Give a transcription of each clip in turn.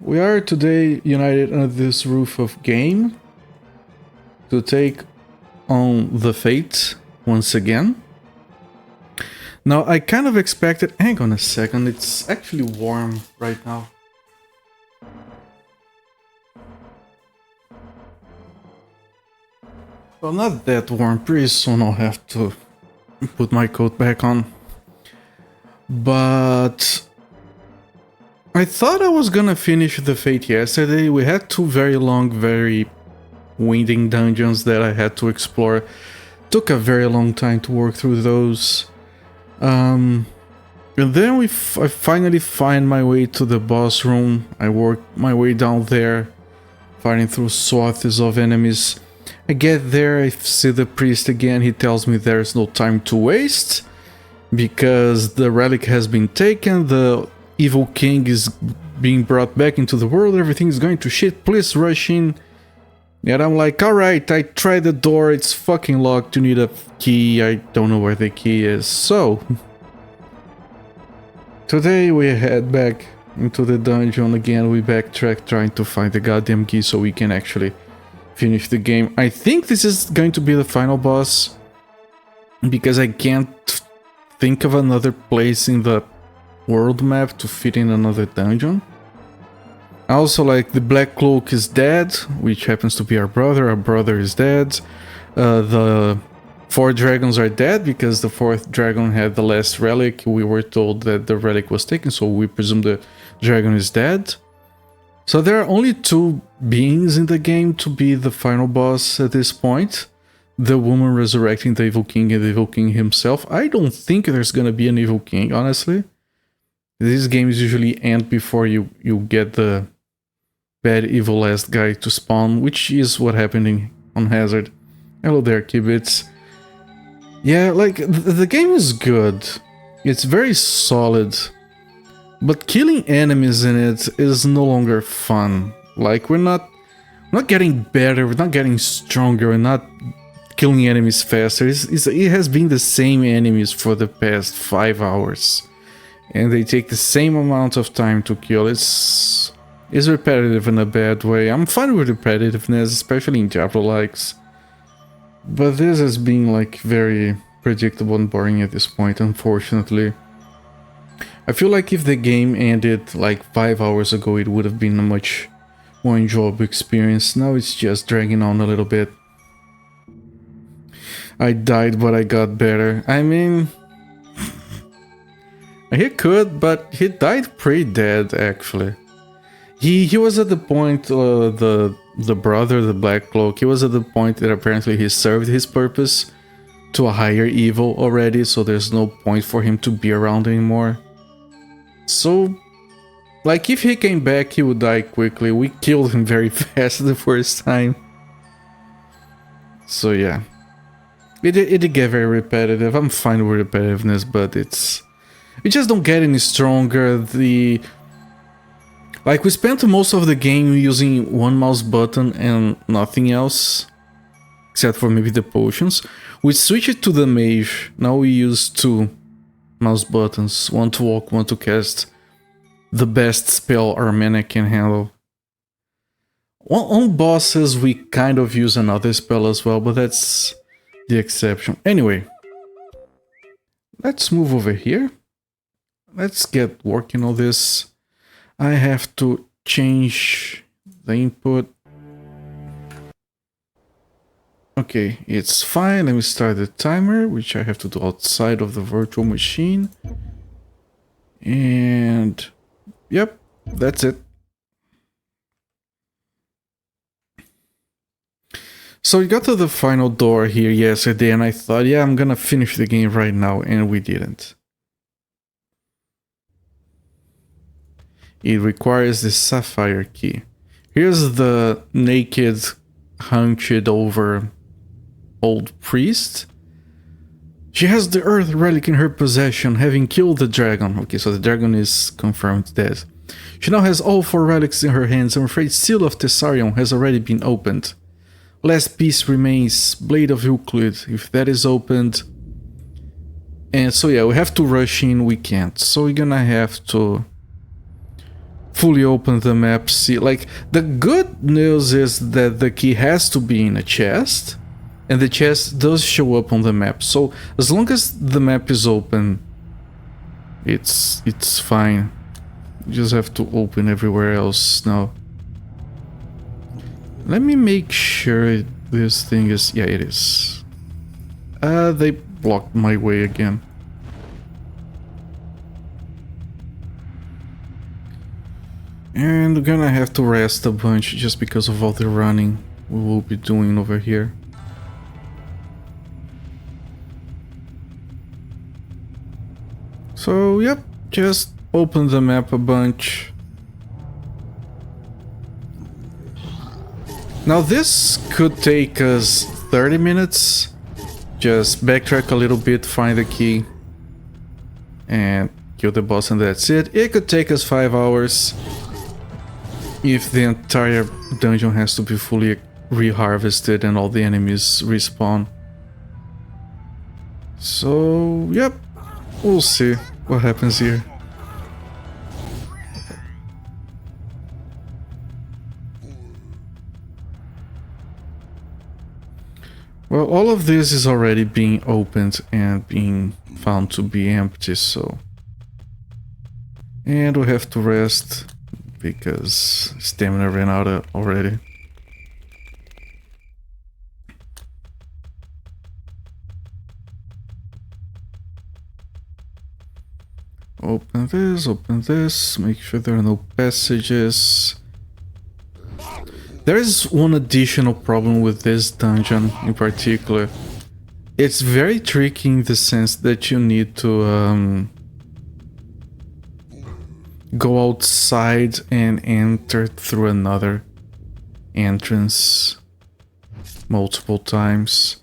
We are today united under this roof of game to take on the fate once again. Now, I kind of expected... Hang on a second, it's actually warm right now. Well, not that warm, pretty soon I'll have to put my coat back on. But... I thought I was gonna finish the fate yesterday. We had two very long, very winding dungeons that I had to explore. Took a very long time to work through those. And then I finally find my way to the boss room. I work my way down there, fighting through swaths of enemies. I get there, I see the priest again. He tells me there's no time to waste because the relic has been taken. The evil king is being brought back into the world. Everything is going to shit. Please rush in. And I'm like, alright, I tried the door. It's fucking locked. You need a key. I don't know where the key is. So, today we head back into the dungeon again. We backtrack trying to find the goddamn key so we can actually finish the game. I think this is going to be the final boss because I can't think of another place in the world map to fit in another dungeon. Also, like, the Black Cloak is dead, which happens to be our brother is dead. The 4 dragons are dead because the 4th dragon had the last relic. We were told that the relic was taken, so we presume the dragon is dead. So there are only 2 beings in the game to be the final boss at this point. The woman resurrecting the evil king and the evil king himself. I don't think there's gonna be an evil king, honestly. These games usually end before you get the bad evil last guy to spawn, which is what happened on Hazard. Hello there, Kibitz. Yeah, like, the game is good. It's very solid. But killing enemies in it is no longer fun. Like, we're not getting better, we're not getting stronger, we're not killing enemies faster. It has been the same enemies for the past 5 hours. And they take the same amount of time to kill. It's repetitive in a bad way. I'm fine with repetitiveness, especially in Diablo-likes. But this has been, like, very predictable and boring at this point, unfortunately. I feel like if the game ended like 5 hours ago, it would have been a much more enjoyable experience. Now it's just dragging on a little bit. I died, but I got better. I mean... he could, but he died pretty dead, actually. He was at the point, the brother, the Black Cloak, he was at the point that apparently he served his purpose to a higher evil already, so there's no point for him to be around anymore. So, like, if he came back, he would die quickly. We killed him very fast the first time. So yeah. It did get very repetitive. I'm fine with repetitiveness, but we just don't get any stronger. Like, we spent most of the game using one mouse button and nothing else, except for maybe the potions. We switched to the mage. Now we use 2 mouse buttons, one to walk, one to cast the best spell our mana can handle. On bosses, we kind of use another spell as well, but that's the exception. Anyway, let's move over here. Let's get working on this. I have to change the input. Okay, it's fine. Let me start the timer, which I have to do outside of the virtual machine. And yep, that's it. So we got to the final door here yesterday and I thought, yeah, I'm gonna finish the game right now, and we didn't. It requires the sapphire key. Here's the naked, hunched over old priest. She has the earth relic in her possession, having killed the dragon. Okay, so the dragon is confirmed dead. She now has all 4 relics in her hands. I'm afraid Seal of Thessarion has already been opened. Last piece remains, Blade of Euclid. If that is opened... And so yeah, we have to rush in, we can't. So we're gonna have to fully open the map, see, like, the good news is that the key has to be in a chest, and the chest does show up on the map. So as long as the map is open, it's fine. You just have to open everywhere else now. Let me make sure this thing is... yeah, it is. They blocked my way again. And we're gonna have to rest a bunch just because of all the running we will be doing over here. So, yep, just open the map a bunch. Now this could take us 30 minutes. Just backtrack a little bit, find the key, and kill the boss, and that's it. It could take us 5 hours if the entire dungeon has to be fully reharvested and all the enemies respawn. So, yep, we'll see what happens here. Well, all of this is already being opened and being found to be empty, so... and we have to rest because stamina ran out already. Open this, make sure there are no passages. There is one additional problem with this dungeon in particular. It's very tricky in the sense that you need to go outside and enter through another entrance multiple times.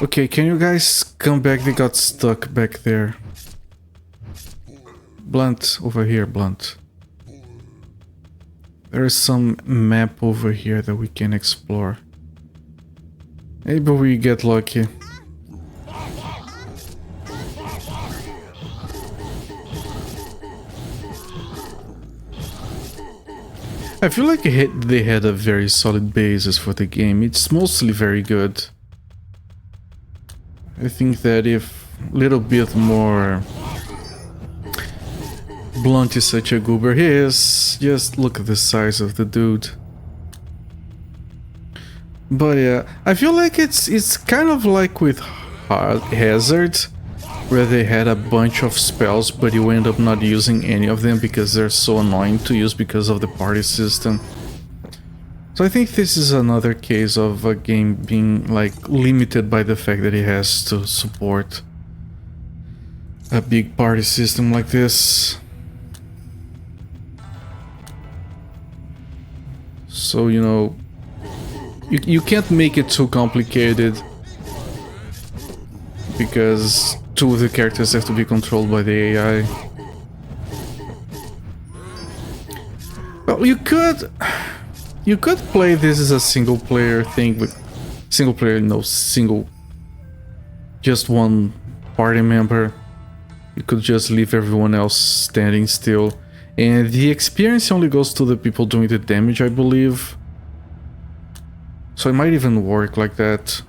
Okay, can you guys come back? They got stuck back there. Blunt, over here, Blunt. There is some map over here that we can explore. Maybe we get lucky. I feel like they had a very solid basis for the game. It's mostly very good. I think that if a little bit more... Blunt is such a goober. He is. Just look at the size of the dude. But yeah, I feel like it's kind of like with Hazard, where they had a bunch of spells, but you end up not using any of them because they're so annoying to use because of the party system. So I think this is another case of a game being like limited by the fact that it has to support a big party system like this. So, you know, you can't make it too complicated because two of the characters have to be controlled by the AI. Well, you could play this as a single player thing with single player, no, just one party member. You could just leave everyone else standing still. And the experience only goes to the people doing the damage, I believe. So it might even work like that.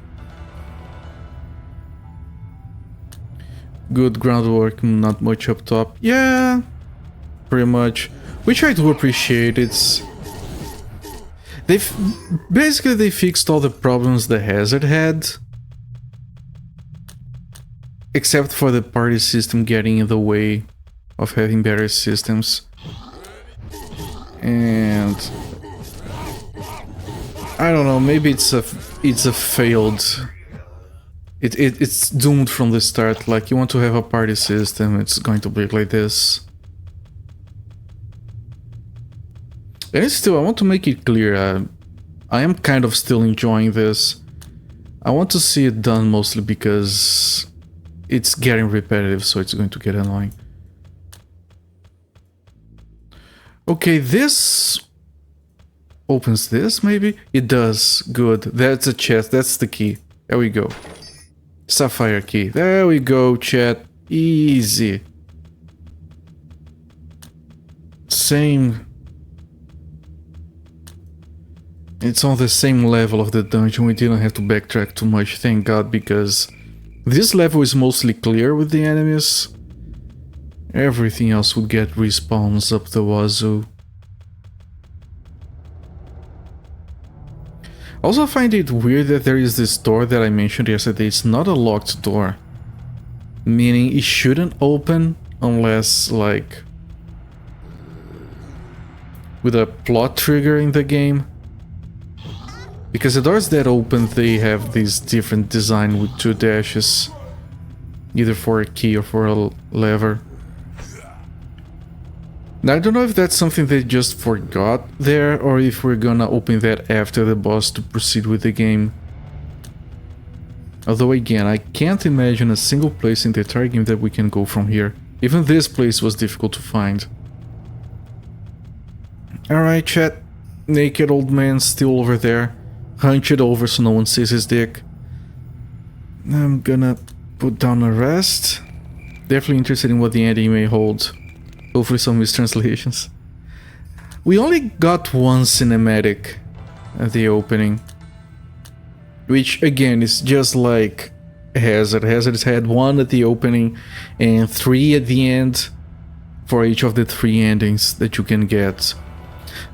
Good groundwork, not much up top. Yeah, pretty much. Which I do appreciate. It's... basically they fixed all the problems the Hazard had. Except for the party system getting in the way of having better systems. And I don't know, maybe it's a failed... It's doomed from the start. Like, you want to have a party system, it's going to be like this. And still, I want to make it clear, I am kind of still enjoying this. I want to see it done mostly because it's getting repetitive, so it's going to get annoying. Okay, this opens this, maybe? It does. Good. That's a chest. That's the key. There we go. Sapphire key. There we go, chat. Easy. Same It's on the same level of the dungeon, we didn't have to backtrack too much, thank god, because this level is mostly clear with the enemies. Everything else would get respawns up the wazoo. Also, I find it weird that there is this door that I mentioned yesterday. It's not a locked door, meaning it shouldn't open unless, like, with a plot trigger in the game. Because the doors that open, they have this different design with 2 dashes, either for a key or for a lever. Now, I don't know if that's something they just forgot there, or if we're gonna open that after the boss to proceed with the game. Although again, I can't imagine a single place in the entire game that we can go from here. Even this place was difficult to find. Alright, chat. Naked old man still over there. Hunched over so no one sees his dick. I'm gonna put down a rest. Definitely interested in what the ending may hold. Hopefully some mistranslations. We only got one cinematic at the opening. Which again is just like Hazard. Hazard's had 1 at the opening and 3 at the end for each of the 3 endings that you can get.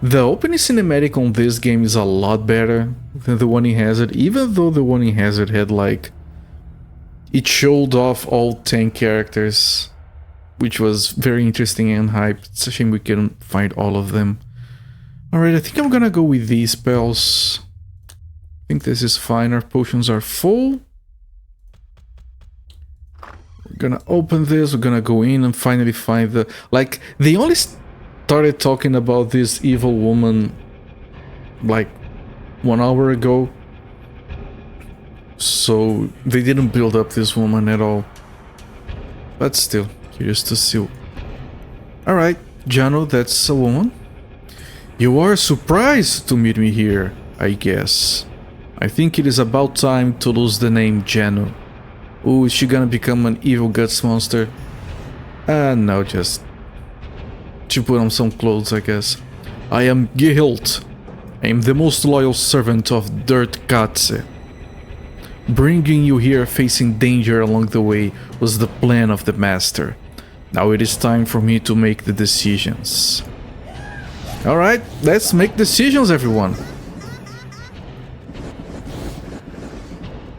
The opening cinematic on this game is a lot better than the one in Hazard, even though the one in Hazard had like... it showed off all 10 characters, which was very interesting and hype. It's a shame we couldn't find all of them. Alright, I think I'm gonna go with these spells. I think this is fine, our potions are full. We're gonna open this, we're gonna go in and finally find the... like, they only started talking about this evil woman like 1 hour ago. So they didn't build up this woman at all. But still, curious to see. Alright, Jano, that's a woman. You are surprised to meet me here, I guess. I think it is about time to lose the name Jano. Oh, is she gonna become an evil guts monster? No, just... she put on some clothes, I guess. I am Gehilt. I am the most loyal servant of Dirt Katze. Bringing you here facing danger along the way was the plan of the master. Now it is time for me to make the decisions. Alright, let's make decisions, everyone.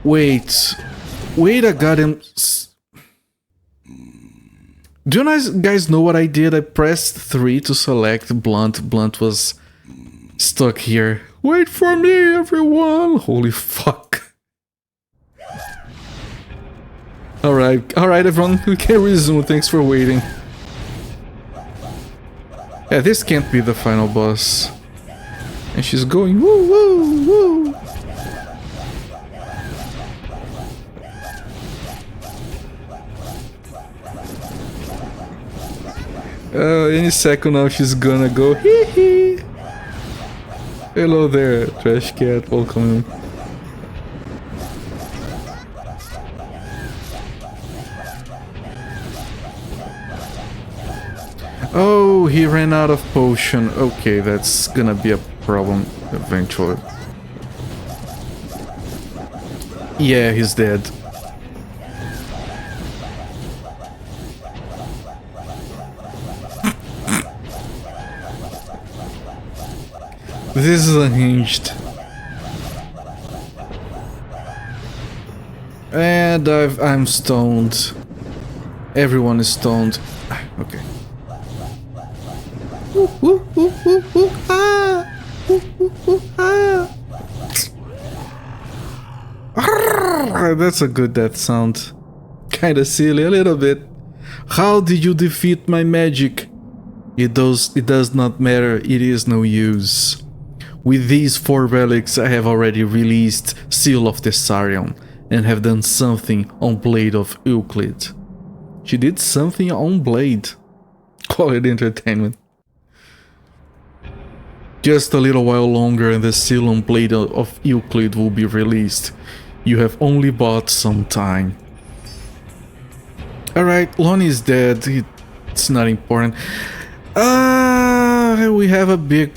Wait, I got him. Do you guys know what I did? I pressed 3 to select Blunt. Blunt was stuck here. Wait for me, everyone. Holy fuck. Alright, everyone, we can resume. Thanks for waiting. Yeah, this can't be the final boss. And she's going woo woo woo. Any second now she's gonna go hee hee. Hello there, trash cat, welcome in. Oh, he ran out of potion. Okay, that's gonna be a problem eventually. Yeah, he's dead. This is unhinged. And I'm stoned. Everyone is stoned. Okay. That's a good death sound. Kinda silly, a little bit. How did you defeat my magic? It does not matter, it is no use. With these 4 relics I have already released Seal of Thessarion and have done something on Blade of Euclid. She did something on Blade. Quality entertainment. Just a little while longer and the Seal on Blade of Euclid will be released. You have only bought some time. Alright, Lonnie is dead. It's not important. We have a big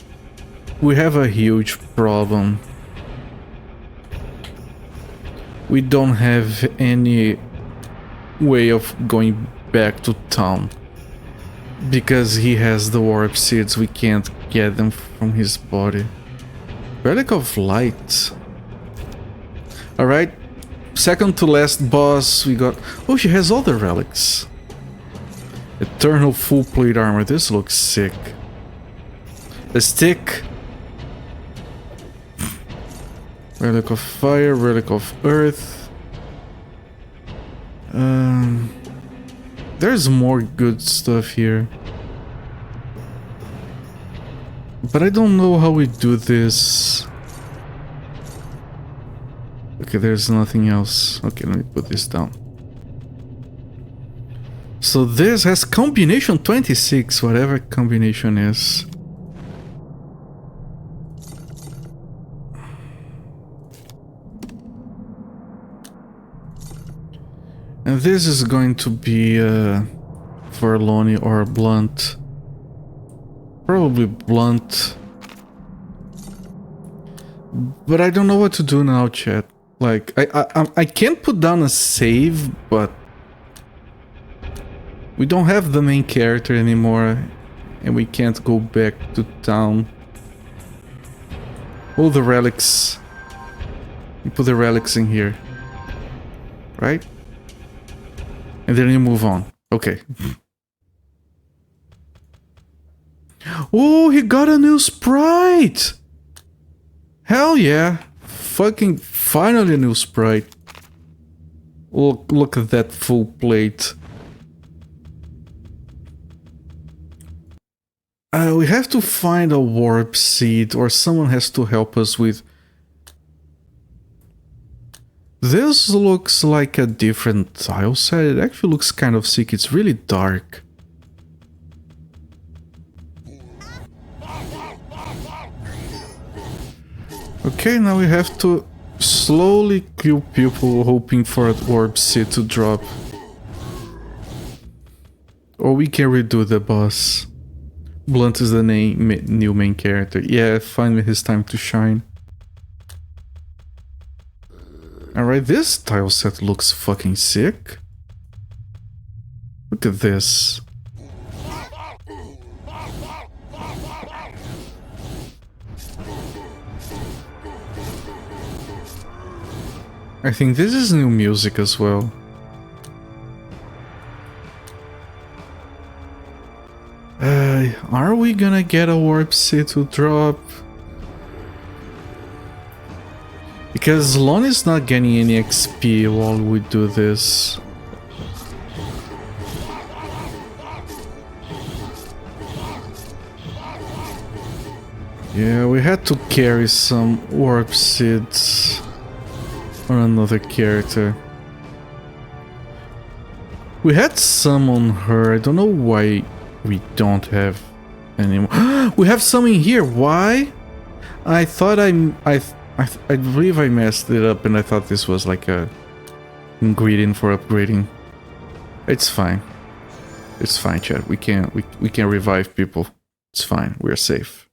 We have a huge problem. We don't have any way of going back to town. Because he has the warp seeds, we can't get them from his body. Relic of Light. Alright. Second to last boss, we got... Oh, she has all the relics. Eternal full plate armor. This looks sick. A stick. Relic of Fire, Relic of Earth. There's more good stuff here. But I don't know how we do this. Okay, there's nothing else. Okay, let me put this down. So this has combination 26, whatever combination is. And this is going to be for Lonnie or Blunt. Probably Blunt. But I don't know what to do now, chat. Like, I can't put down a save, but we don't have the main character anymore, and we can't go back to town. All the relics. You put the relics in here, right? And then you move on. Okay. Oh, he got a new sprite! Hell yeah! Fucking finally a new sprite. Look at that full plate. We have to find a warp seed, or someone has to help us with... This looks like a different tile set. It actually looks kind of sick. It's really dark. Okay, now we have to slowly kill people hoping for a warp seed to drop. Or we can redo the boss. Blunt is the new main character. Yeah, finally his time to shine. Alright, this tile set looks fucking sick. Look at this. I think this is new music as well. Are we gonna get a warp seed to drop? Because Lon is not getting any XP while we do this. Yeah, we had to carry some warp seeds on another character. We had some on her. I don't know why we don't have any more. We have some in here. Why? I thought I believe I messed it up, and I thought this was like a ingredient for upgrading. It's fine. It's fine, chat. We can revive people. It's fine. We're safe.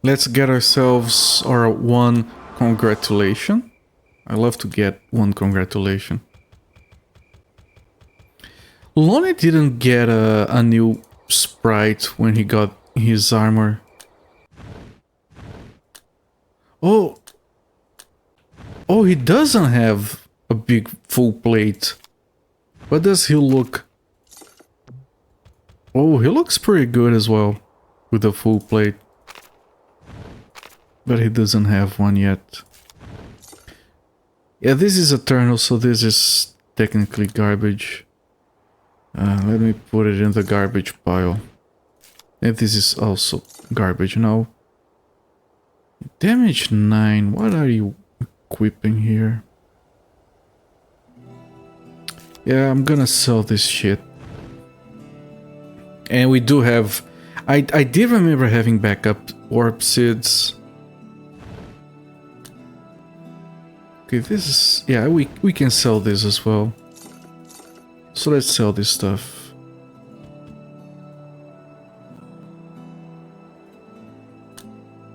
Let's get ourselves our one congratulation. I love to get one congratulation. Lonnie didn't get a new sprite when he got his armor. Oh, he doesn't have a big full plate. What does he look? Oh, he looks pretty good as well with a full plate. But he doesn't have one yet. Yeah, this is Eternal, so this is technically garbage. Let me put it in the garbage pile. And this is also garbage now. Damage 9, what are you equipping here? Yeah, I'm gonna sell this shit. And we do have... I did remember having backup warp seeds. Okay, this is... yeah, we can sell this as well. So let's sell this stuff.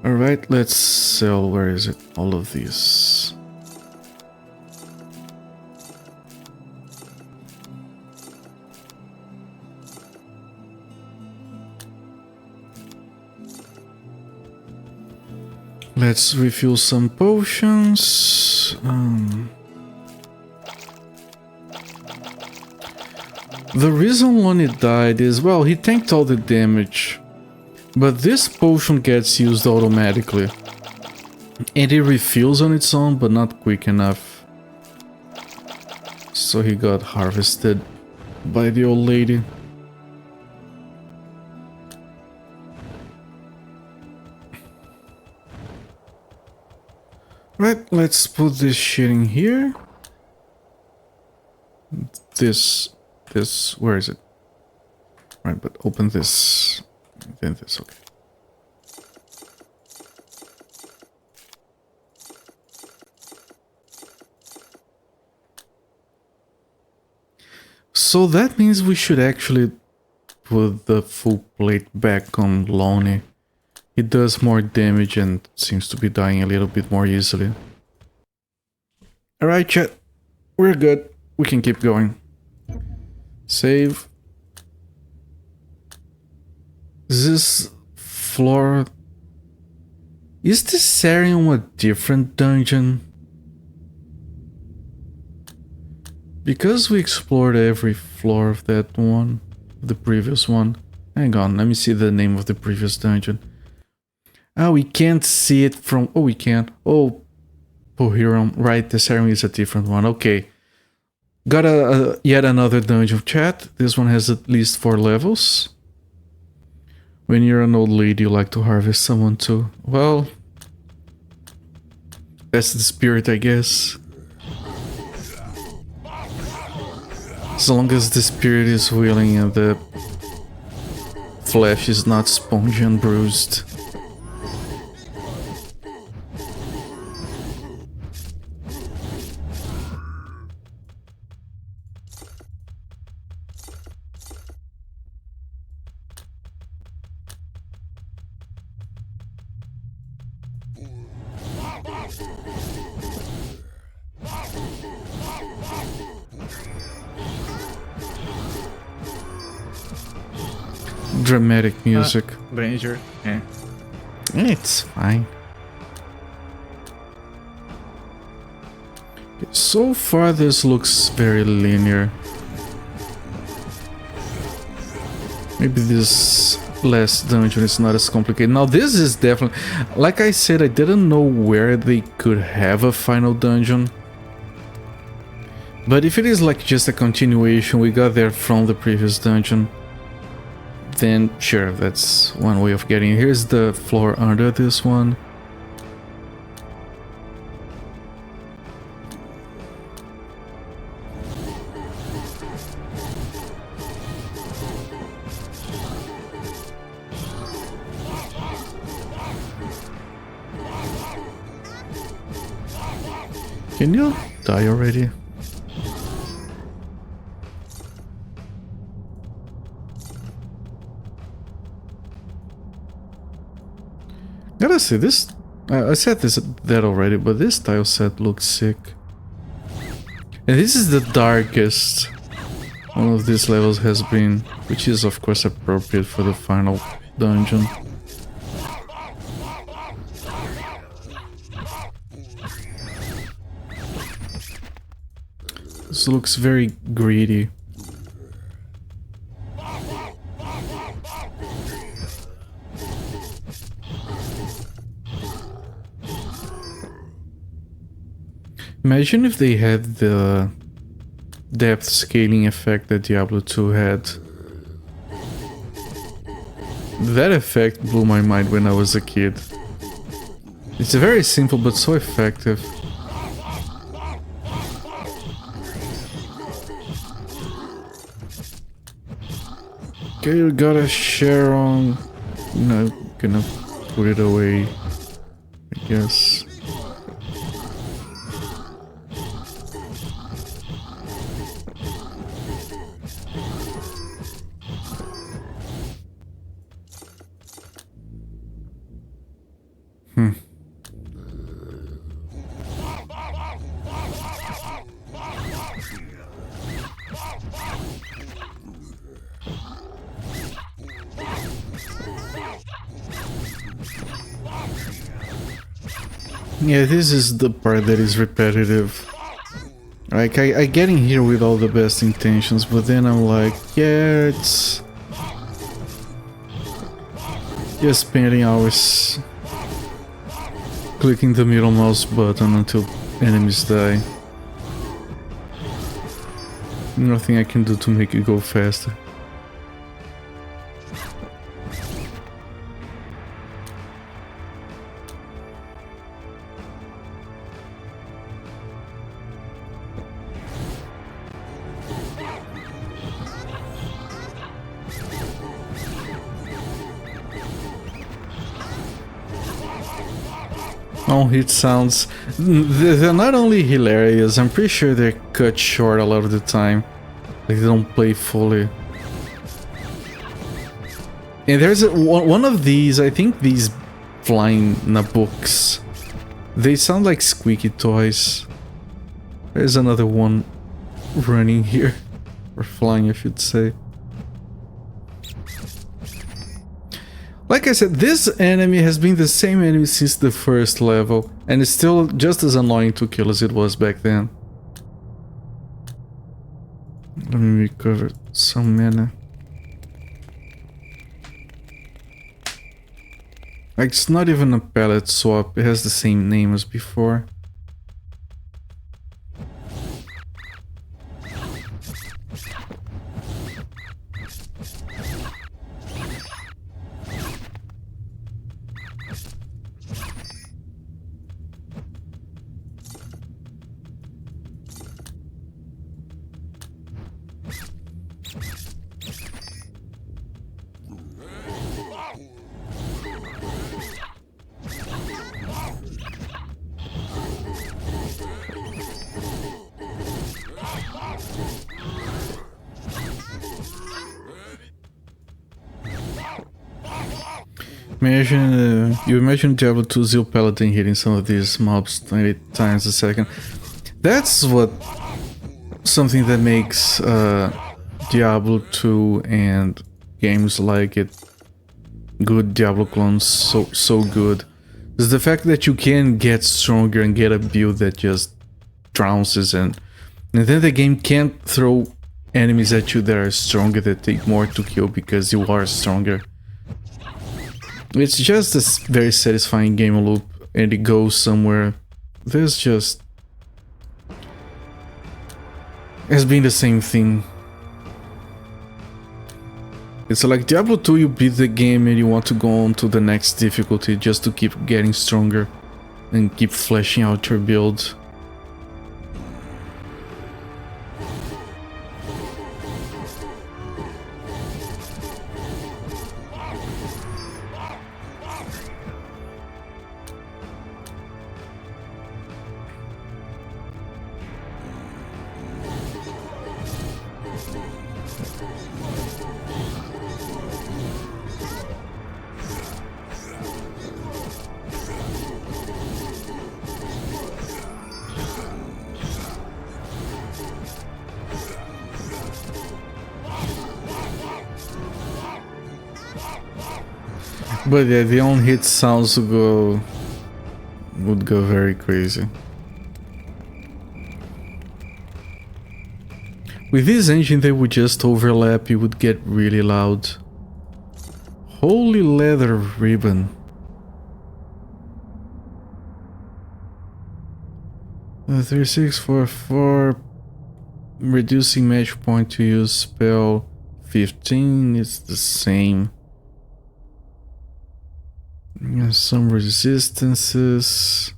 Alright, let's sell, where is it? All of these. Let's refuel some potions. The reason Lonnie died is, well, he tanked all the damage. But this potion gets used automatically. And it refills on its own, but not quick enough. So he got harvested by the old lady. Right, let's put this shit in here. This, where is it? Right, but open this. Then this, okay. So that means we should actually put the full plate back on Lonnie. It does more damage and seems to be dying a little bit more easily. Alright chat, we're good. We can keep going. Save. Is this floor... Is this Sarium a different dungeon? Because we explored every floor of that one, the previous one. Hang on, let me see the name of the previous dungeon. Oh, we can't see it from... Oh, we can. Oh, Pohirum. Right, the Sarium is a different one. Okay. Got yet another dungeon chat. This one has at least 4 levels. When you're an old lady, you like to harvest someone too. Well, that's the spirit, I guess. As long as the spirit is willing and the flesh is not spongy and bruised. Dramatic music. Ranger, yeah. It's fine. So far this looks very linear. Maybe this last dungeon is not as complicated. Now this is definitely... Like I said, I didn't know where they could have a final dungeon. But if it is like just a continuation, we got there from the previous dungeon, then sure, that's one way of getting. Here's the floor under this one. Can you die already? Gotta say, this... I said that already, but this tile set looks sick. And this is the darkest one of these levels has been, which is of course appropriate for the final dungeon. This looks very greedy. Imagine if they had the depth scaling effect that Diablo 2 had. That effect blew my mind when I was a kid. It's very simple but so effective. Okay, you got a share on... No, gonna put it away, I guess. Yeah, this is the part that is repetitive. Like, I get in here with all the best intentions, but then I'm like, yeah, it's just spending hours clicking the middle mouse button until enemies die. Nothing I can do to make it go faster. Oh, hit sounds. They're not only hilarious, I'm pretty sure they're cut short a lot of the time. Like, they don't play fully. And there's one of these, I think these flying Nabooks. They sound like squeaky toys. There's another one running here. Or flying, I should say. Like I said, this enemy has been the same enemy since the first level, and it's still just as annoying to kill as it was back then. Let me recover some mana. Like, it's not even a palette swap, it has the same name as before. Imagine, you imagine Diablo 2 Zeal Paladin hitting some of these mobs 20 times a second. That's what something that makes Diablo 2 and games like it, good Diablo clones, so good. Is the fact that you can get stronger and get a build that just trounces, and then the game can't throw enemies at you that are stronger, that take more to kill because you are stronger. It's just a very satisfying game loop, and it goes somewhere. There's just... It's been the same thing. It's like Diablo 2, you beat the game and you want to go on to the next difficulty just to keep getting stronger and keep fleshing out your build. But yeah, the on-hit sounds would go very crazy. With this engine, they would just overlap, it would get really loud. Holy leather ribbon. 3644, reducing match point to use spell 15, it's the same. Some resistances.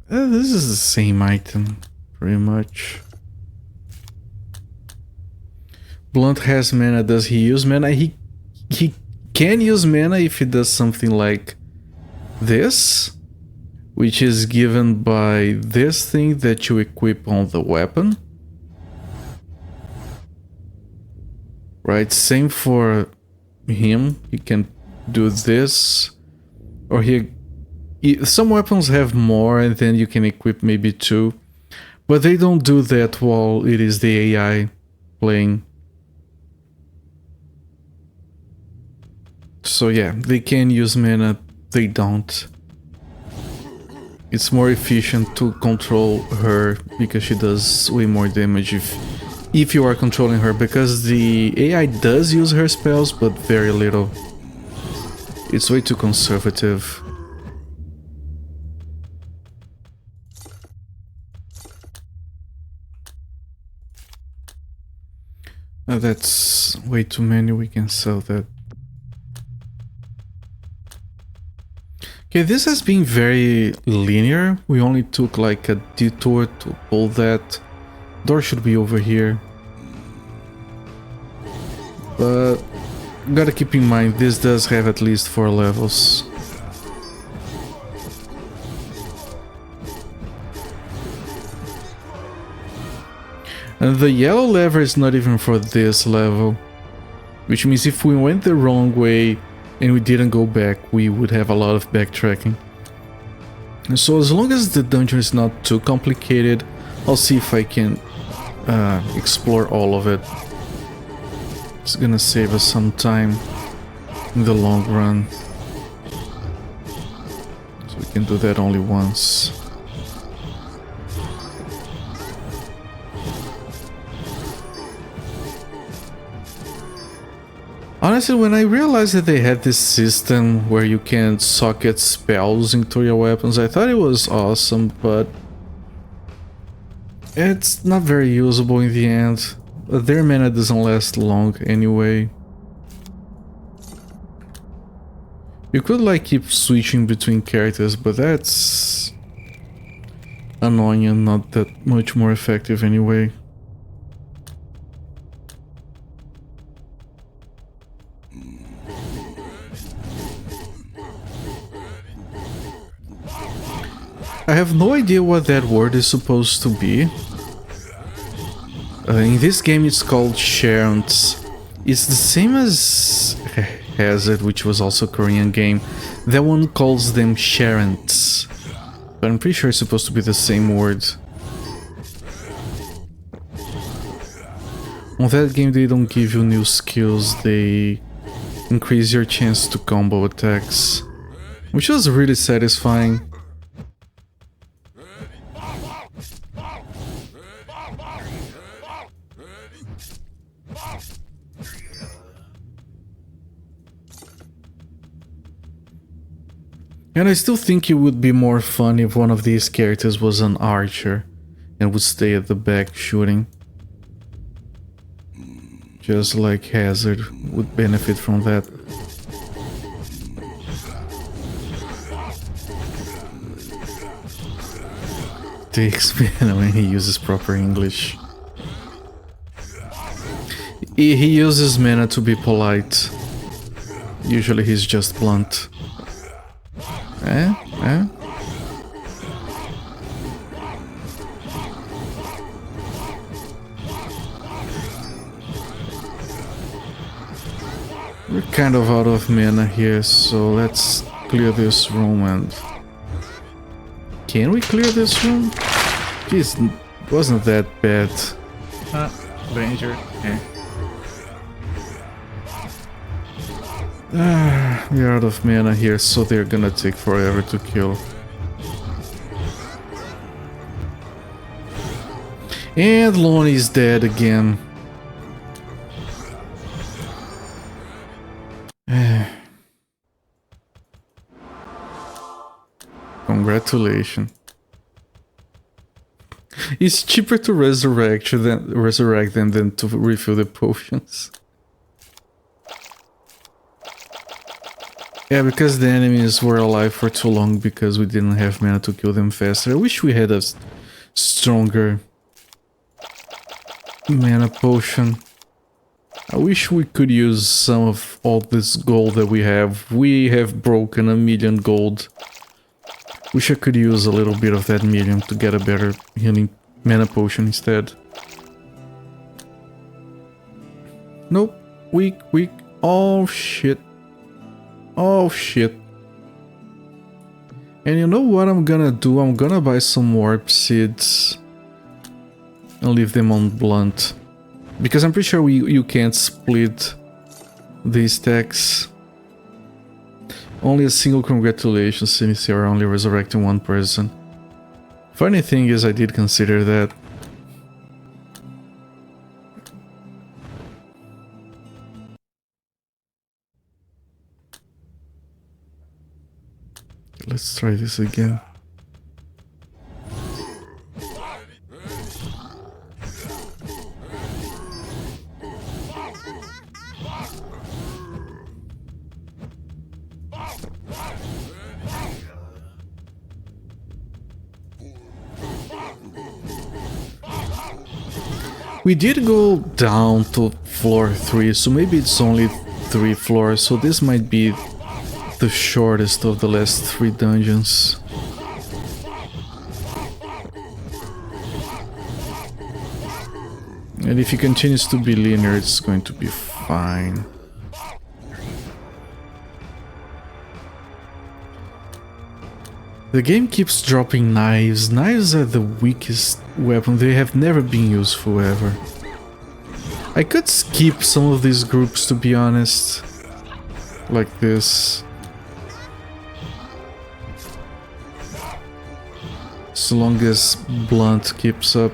This is the same item, pretty much. Blunt has mana. Does he use mana? He can use mana if he does something like this, which is given by this thing that you equip on the weapon. Right, same for him. He can do this, or some weapons have more and then you can equip maybe two, but they don't do that while it is the AI playing. So yeah, they can use mana, they don't. it's more efficient to control her because she does way more damage if you are controlling her, because the AI does use her spells, but very little. It's way too conservative. That's way too many, we can sell that. Okay, this has been very linear. We only took like a detour to pull that. Door should be over here. But gotta keep in mind, this does have at least 4 levels. And the yellow lever is not even for this level. Which means if we went the wrong way and we didn't go back, we would have a lot of backtracking. And so as long as the dungeon is not too complicated, I'll see if I can explore all of it. It's gonna save us some time in the long run. So we can do that only once. Honestly, when I realized that they had this system where you can socket spells into your weapons, I thought it was awesome, but it's not very usable in the end. Their mana doesn't last long anyway. You could like keep switching between characters, but that's annoying and not that much more effective anyway. I have no idea what that word is supposed to be. In this game it's called Sharents. It's the same as Hazard, which was also a Korean game. That one calls them Sharents. But I'm pretty sure it's supposed to be the same word. On that game they don't give you new skills, they increase your chance to combo attacks. Which was really satisfying. And I still think it would be more fun if one of these characters was an archer and would stay at the back shooting. Just like Hazard would benefit from that. Takes mana when he uses proper English. He uses mana to be polite. Usually he's just blunt. We're kind of out of mana here, so let's clear this room and... Can we clear this room? Jeez, it wasn't that bad. Danger. We're out of mana here, so they're gonna take forever to kill. And Lonnie's dead again. Congratulations. It's cheaper to resurrect them than to refill the potions. Yeah, because the enemies were alive for too long because we didn't have mana to kill them faster. I wish we had a stronger mana potion. I wish we could use some of all this gold that we have. We have broken 1,000,000 gold. Wish I could use a little bit of that 1,000,000 to get a better healing mana potion instead. Nope. Weak. Oh shit. Oh shit. And you know what I'm gonna do? I'm gonna buy some warp seeds and leave them on blunt. Because I'm pretty sure you can't split these stacks. Only a single congratulations since you're only resurrecting one person. Funny thing is, I did consider that. Let's try this again. We did go down to floor 3, so maybe it's only 3 floors, so this might be the shortest of the last 3 dungeons. And if it continues to be linear, it's going to be fine. The game keeps dropping knives. Knives are the weakest weapon. They have never been useful ever. I could skip some of these groups, to be honest. Like this. As long as blunt keeps up.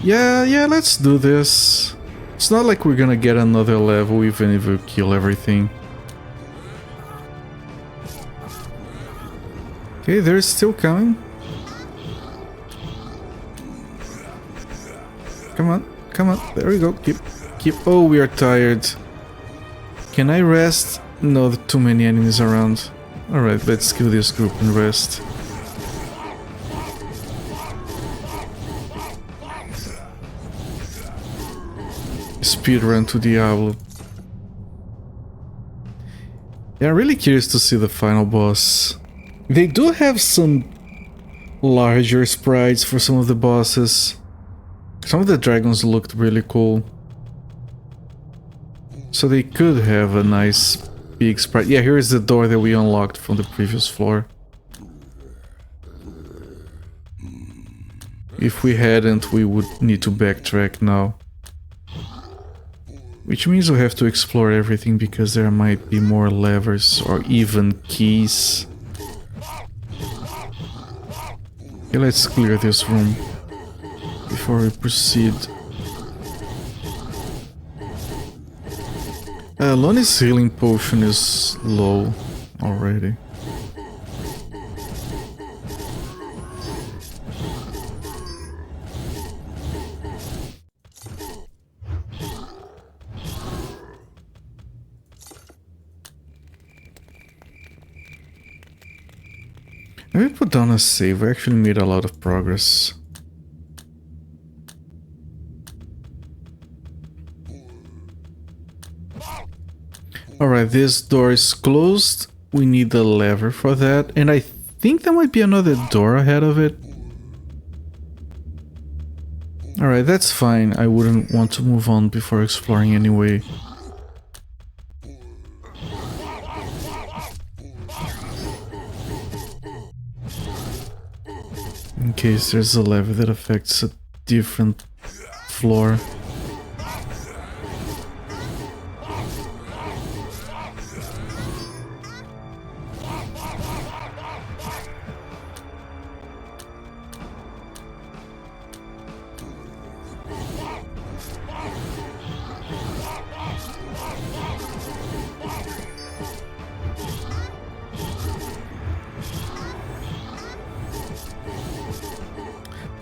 Yeah, let's do this. It's not like we're gonna get another level even if we kill everything. Okay, they're still coming. Come on, come on. There we go. Keep. Oh, we are tired. Can I rest? No, there are too many enemies around. Alright, let's kill this group and rest. Speedrun to Diablo. Yeah, I'm really curious to see the final boss. They do have some larger sprites for some of the bosses. Some of the dragons looked really cool. So they could have a nice big sprite. Yeah, here is the door that we unlocked from the previous floor. If we hadn't, we would need to backtrack now. Which means we have to explore everything because there might be more levers or even keys. Okay, let's clear this room before we proceed. Lonnie's healing potion is low already. Let me put down a save. We actually made a lot of progress. Alright, this door is closed. We need a lever for that. And I think there might be another door ahead of it. Alright, that's fine. I wouldn't want to move on before exploring anyway. In case there's a lever that affects a different floor.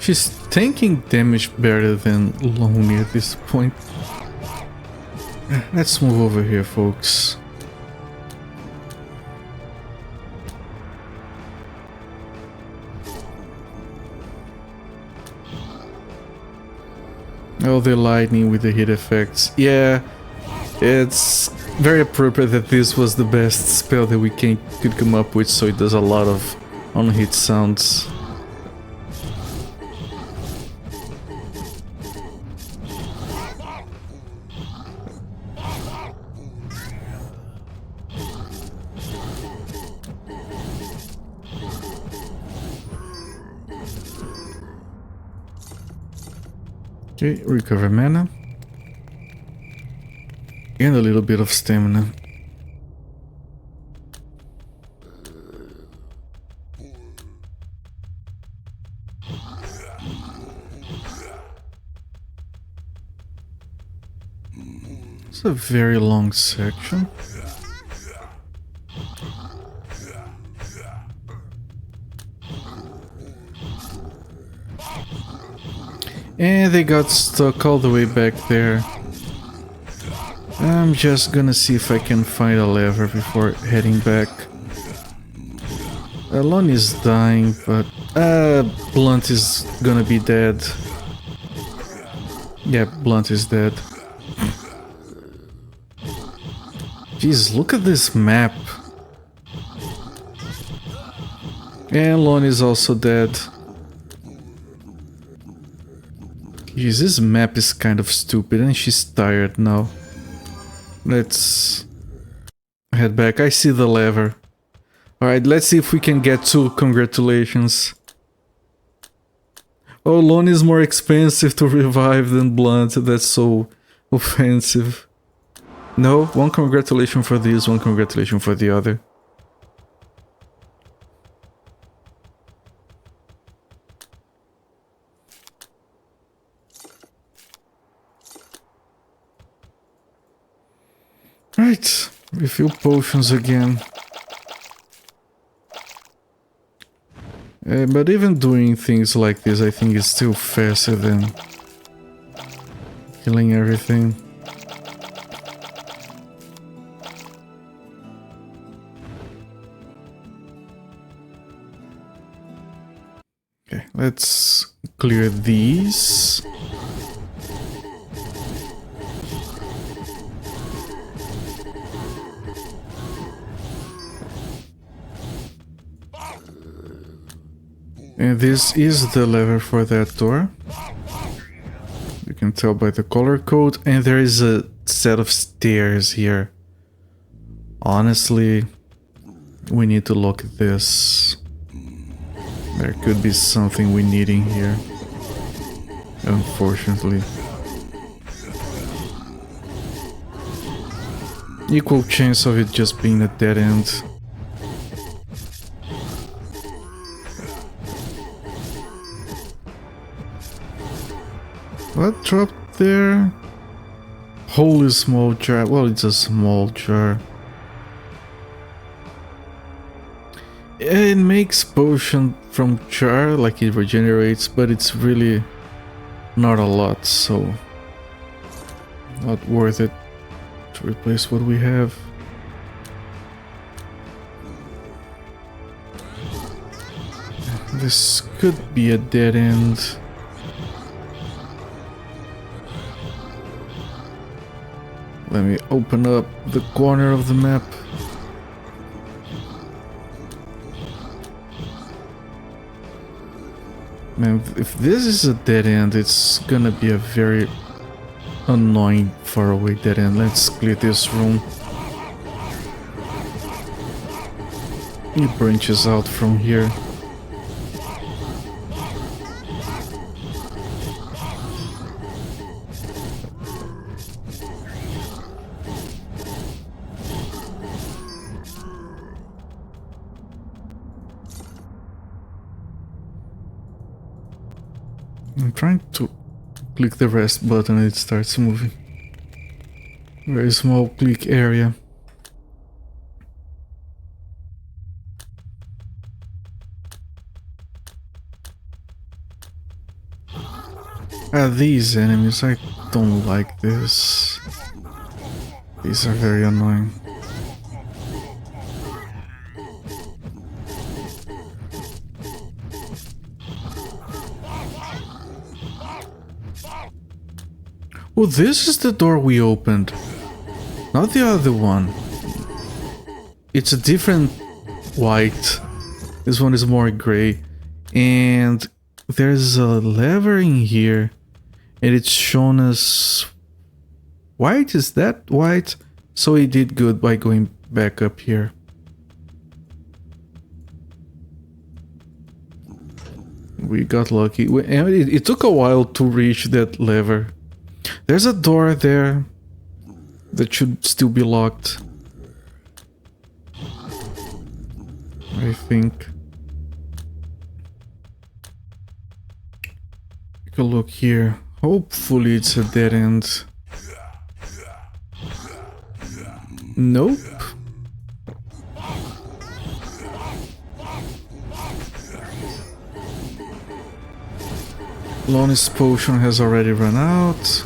She's tanking damage better than Lonely at this point. Let's move over here, folks. Oh, the lightning with the hit effects. Yeah, it's very appropriate that this was the best spell that we could come up with, so it does a lot of on-hit sounds. Okay, recover mana. And a little bit of stamina. It's a very long section. And they got stuck all the way back there. I'm just gonna see if I can find a lever before heading back. Alon is dying, but Blunt is gonna be dead. Yeah, Blunt is dead. Jeez, look at this map. And Lon is also dead. Jeez, this map is kind of stupid and she's tired now. Let's head back. I see the lever. Alright, let's see if we can get to congratulations. Oh, Lon is more expensive to revive than Blunt. That's so offensive. No, one congratulation for this, one congratulation for the other. Right, refill potions again. But even doing things like this, I think is still faster than killing everything. Okay, let's clear these. And this is the lever for that door. You can tell by the color code. And there is a set of stairs here. Honestly, we need to look at this. There could be something we need in here. Unfortunately. Equal chance of it just being a dead end. What dropped there? Holy small jar. Well, it's a small jar. It makes potion from jar, like it regenerates, but it's really not a lot, so not worth it to replace what we have. This could be a dead end. Let me open up the corner of the map. Man, if this is a dead end, it's gonna be a very annoying faraway dead end. Let's clear this room. It branches out from here. I'm trying to click the rest button and it starts moving. Very small click area. These enemies, I don't like this. These are very annoying. Oh, this is the door we opened, not the other one. It's a different white. This one is more gray. And there's a lever in here. And it's shown as white. Is that white? So he did good by going back up here. We got lucky. It took a while to reach that lever. There's a door there that should still be locked, I think. Take a look here. Hopefully it's a dead end. Nope. Lonnie's potion has already run out.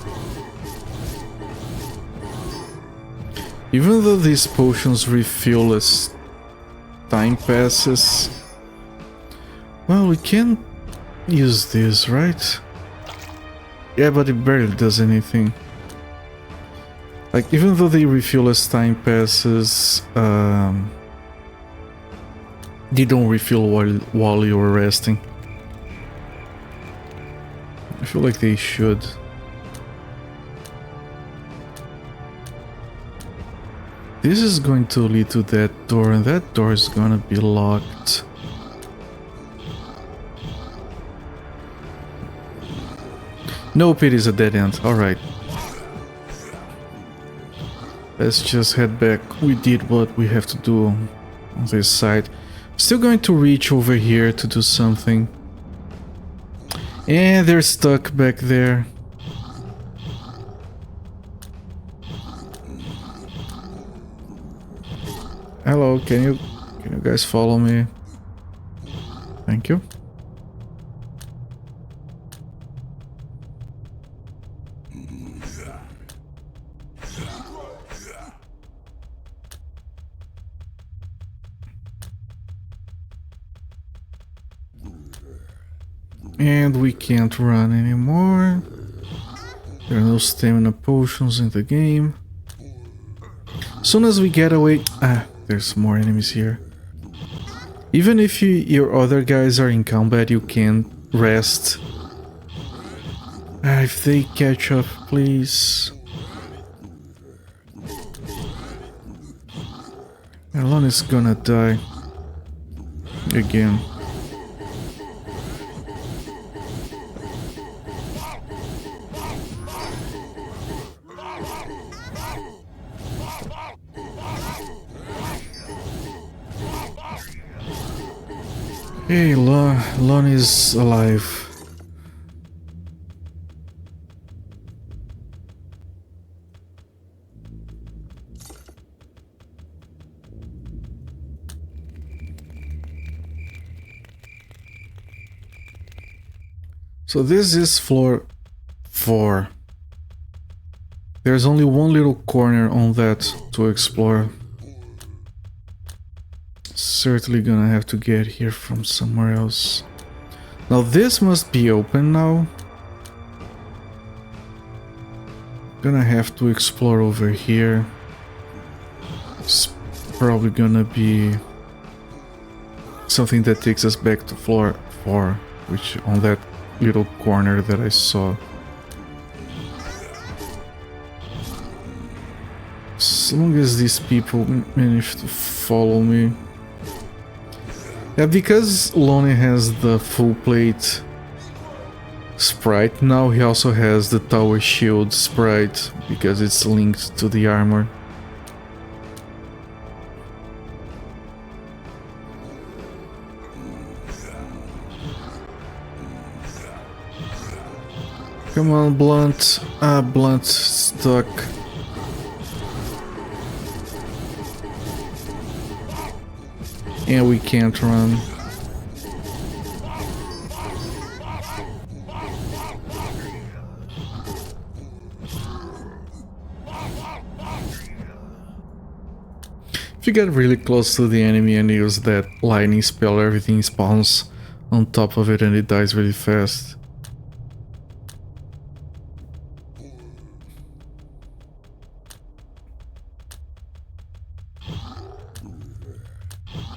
Even though these potions refill as time passes. Well, we can use this, right? Yeah, but it barely does anything. Like, even though they refill as time passes, they don't refill while you're resting. I feel like they should. This is going to lead to that door, and that door is gonna be locked. Nope, it is a dead end. Alright. Let's just head back. We did what we have to do on this side. Still going to reach over here to do something. And they're stuck back there. Hello, can you guys follow me? Thank you. And we can't run anymore. There are no stamina potions in the game. Soon as we get away... there's more enemies here. Even if your other guys are in combat, you can rest. If they catch up, please. Alon is gonna die. Again. Hey, Lon is alive. So this is floor 4. There's only one little corner on that to explore. Certainly gonna have to get here from somewhere else. Now this must be open now. Gonna have to explore over here. It's probably gonna be something that takes us back to floor 4, which on that little corner that I saw. As long as these people manage to follow me. Yeah, because Lonnie has the full plate sprite, now he also has the tower shield sprite because it's linked to the armor. Come on, Blunt. Blunt stuck. And we can't run. If you get really close to the enemy and use that lightning spell, everything spawns on top of it and it dies really fast.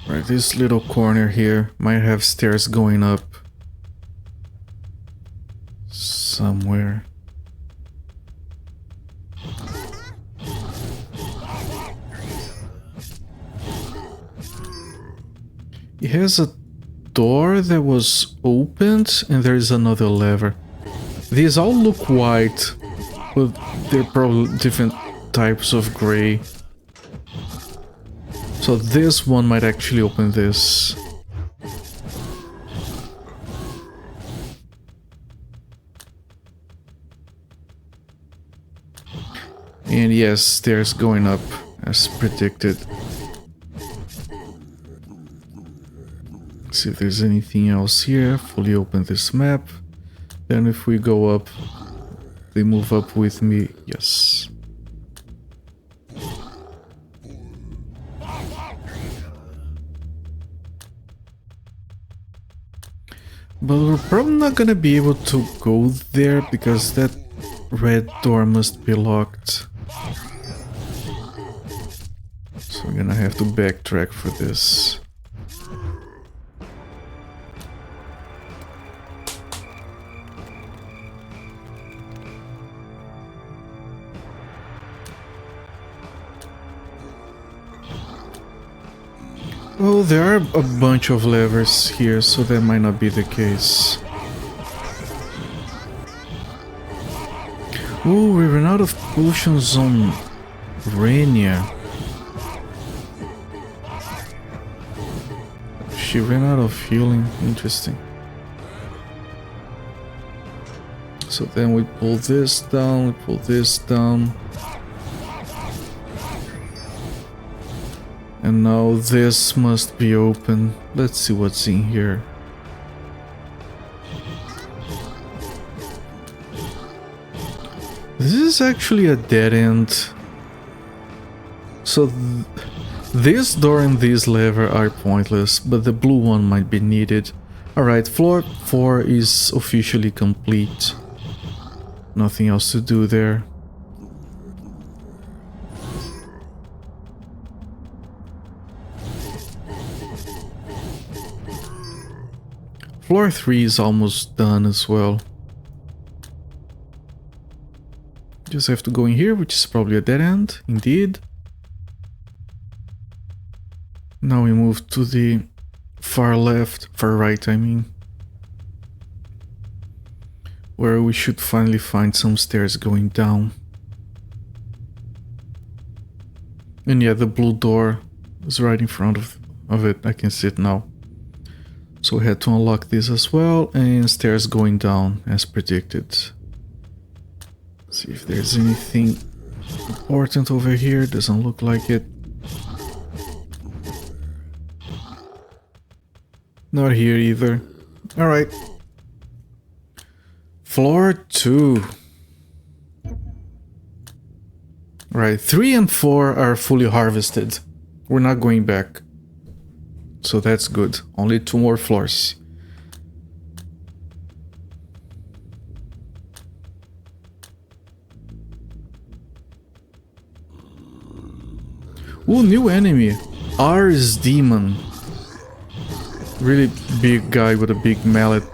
Right, this little corner here might have stairs going up somewhere. It has a door that was opened and there is another lever. These all look white, but they're probably different types of gray. So this one might actually open this. And yes, stairs going up as predicted. See if there's anything else here. Fully open this map. Then if we go up, they move up with me. Yes. But we're probably not gonna be able to go there because that red door must be locked. So we're gonna have to backtrack for this. Well, there are a bunch of levers here, so that might not be the case. Oh, we ran out of potions on Rania. She ran out of healing. Interesting. So then we pull this down, we pull this down. And now this must be open. Let's see what's in here. This is actually a dead end. So this door and this lever are pointless, but the blue one might be needed. Alright, floor 4 is officially complete. Nothing else to do there. Floor 3 is almost done as well. Just have to go in here, which is probably a dead end, indeed. Now we move to the far left, far right I mean. Where we should finally find some stairs going down. And yeah, the blue door is right in front of it, I can see it now. So we had to unlock this as well, and stairs going down as predicted. See if there's anything important over here, doesn't look like it. Not here either. Alright. Floor 2. Right, 3 and 4 are fully harvested. We're not going back. So that's good. Only 2 more floors. Ooh, new enemy. Ars Demon. Really big guy with a big mallet.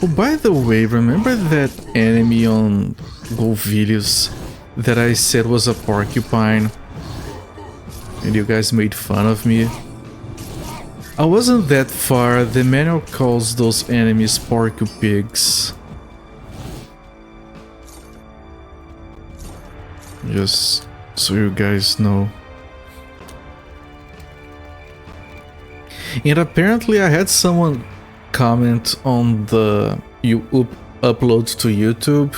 Oh, by the way, remember that enemy on Golvilius that I said was a porcupine? And you guys made fun of me? I wasn't that far. The manual calls those enemies porcupigs. Just so you guys know. And apparently I had someone comment on the upload to YouTube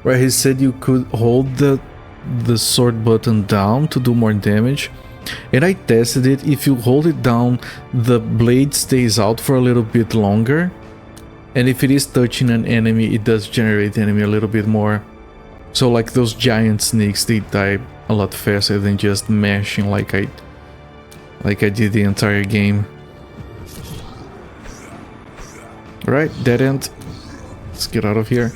where he said you could hold the sword button down to do more damage, and I tested it. If you hold it down, the blade stays out for a little bit longer, and if it is touching an enemy, it does generate the enemy a little bit more. So like those giant snakes, they die a lot faster than just mashing like I did the entire game. Right, dead end. Let's get out of here.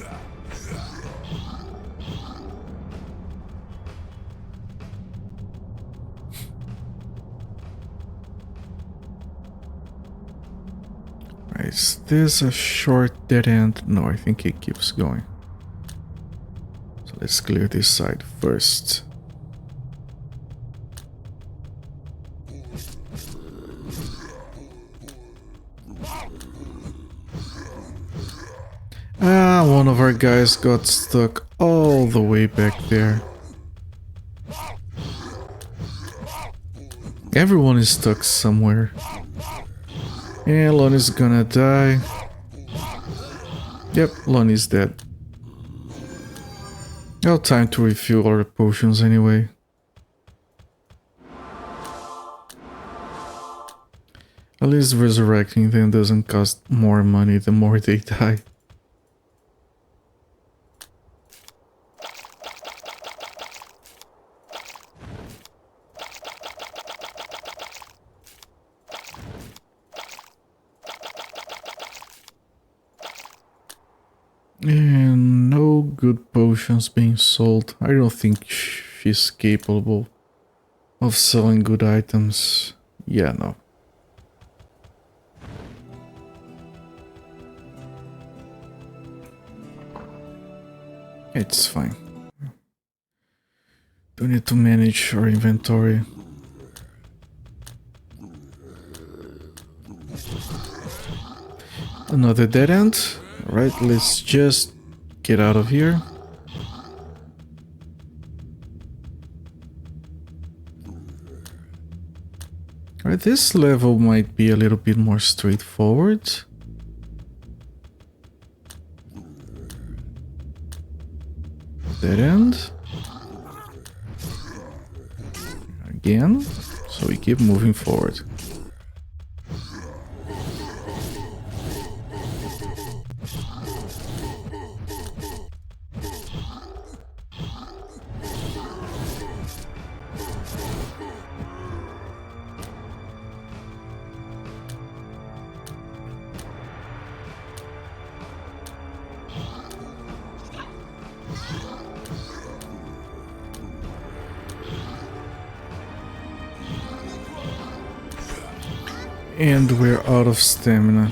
Right, is this a short dead end? No, I think it keeps going. So let's clear this side first. Ah, one of our guys got stuck all the way back there. Everyone is stuck somewhere. And Lon is gonna die. Yep, Lonnie's dead. No time to refuel our potions anyway. At least resurrecting them doesn't cost more money the more they die. And no good potions being sold. I don't think she's capable of selling good items. Yeah, no. It's fine. Don't need to manage our inventory. Another dead end. Alright, let's just get out of here. Alright, this level might be a little bit more straightforward. Dead end. Again. So we keep moving forward. And we're out of stamina.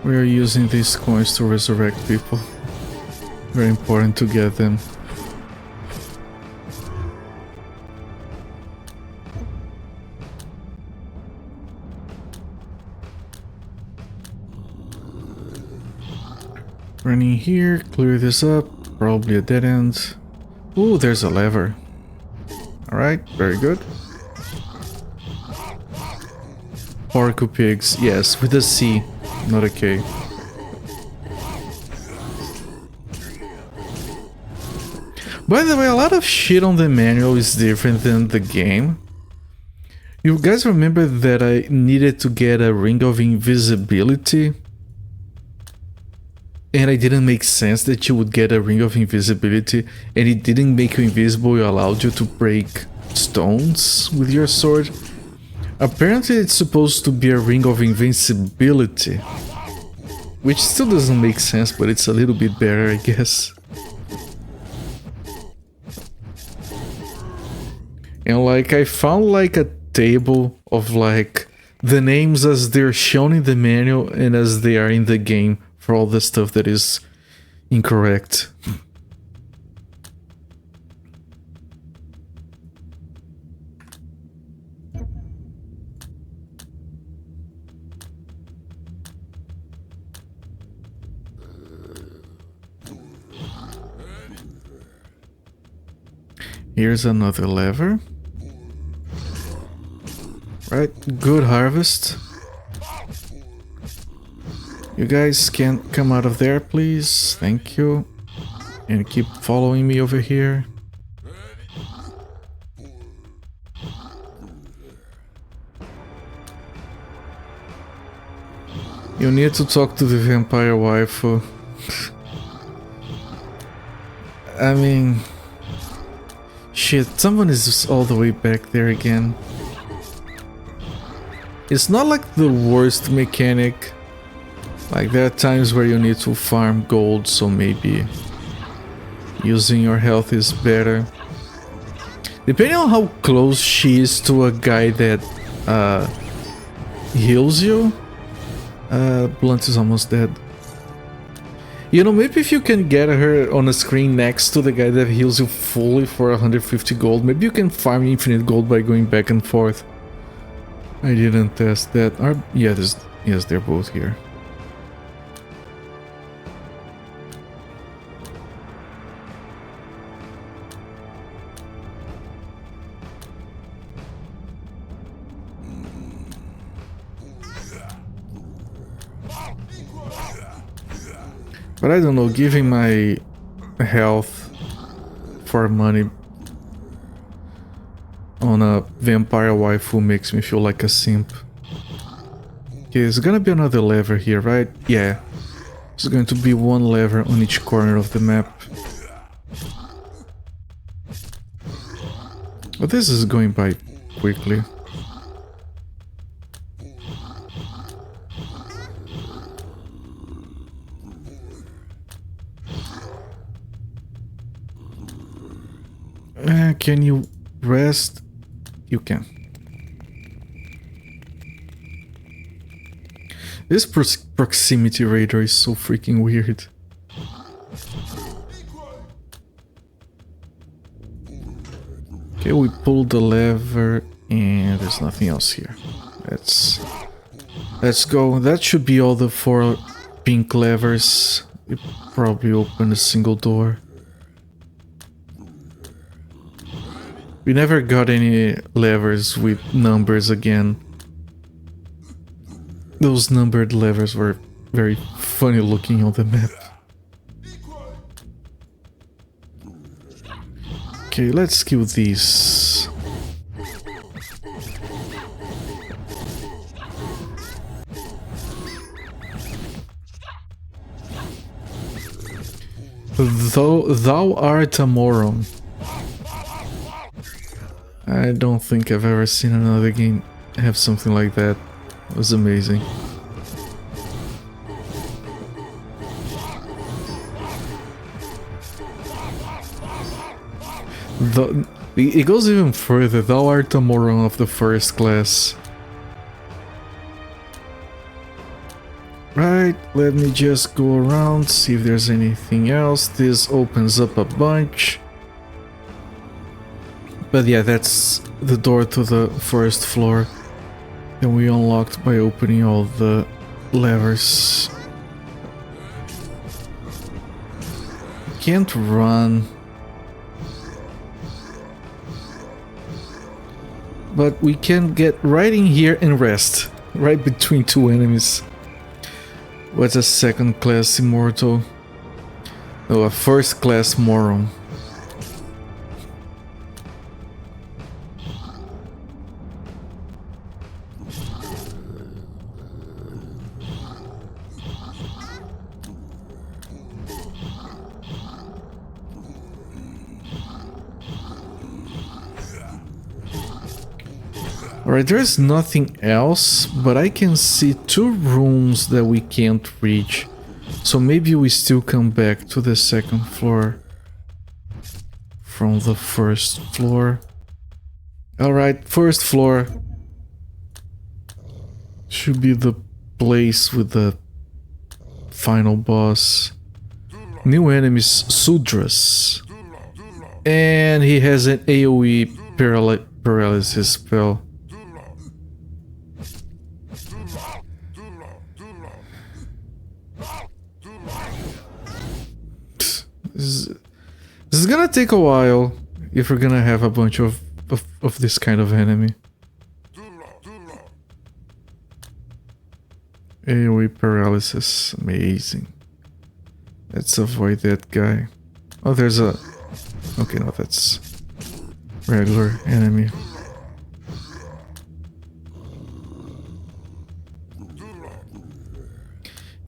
We are using these coins to resurrect people. Very important to get them. Running here, clear this up. Probably a dead end. Ooh, there's a lever. Alright, very good. Porco pigs, yes, with a C, not a K. By the way, a lot of shit on the manual is different than the game. You guys remember that I needed to get a ring of invisibility? And it didn't make sense that you would get a ring of invisibility and it didn't make you invisible, it allowed you to break stones with your sword. Apparently it's supposed to be a ring of invincibility, which still doesn't make sense, but it's a little bit better, I guess. And like I found like a table of like the names as they're shown in the manual and as they are in the game for all the stuff that is incorrect. Here's another lever. Right, good harvest. You guys can come out of there, please. Thank you. And keep following me over here. You need to talk to the vampire waifu. I mean... Shit, someone is all the way back there again. It's not like the worst mechanic. Like there are times where you need to farm gold, so maybe using your health is better. Depending on how close she is to a guy that heals you. Blunt is almost dead. You know, maybe if you can get her on a screen next to the guy that heals you fully for 150 gold, maybe you can farm infinite gold by going back and forth. I didn't test that. Yeah, yes, they're both here. But I don't know, giving my health for money on a vampire waifu makes me feel like a simp. Okay, there's gonna be another lever here, right? Yeah. There's going to be one lever on each corner of the map. But this is going by quickly. Can you rest? You can. This proximity radar is so freaking weird. Okay, we pull the lever and there's nothing else here. Let's go. That should be all the 4 pink levers. It probably open a single door. We never got any levers with numbers again. Those numbered levers were very funny looking on the map. Okay, let's kill these. Thou art a moron. I don't think I've ever seen another game have something like that. It was amazing. It goes even further. Thou art a moron of the first class. Right, let me just go around, see if there's anything else. This opens up a bunch. But yeah, that's the door to the first floor. And we unlocked by opening all the levers. Can't run. But we can get right in here and rest. Right between 2 enemies. What's a second class immortal? No, a first class moron. Alright, there's nothing else, but I can see 2 rooms that we can't reach. So maybe we still come back to the second floor from the first floor. Alright, first floor should be the place with the final boss. New enemies, Sudras. And he has an AoE paralysis spell. This is gonna take a while if we're gonna have a bunch of this kind of enemy. AoE paralysis, amazing. Let's avoid that guy. Oh, there's a... Okay, no, that's regular enemy.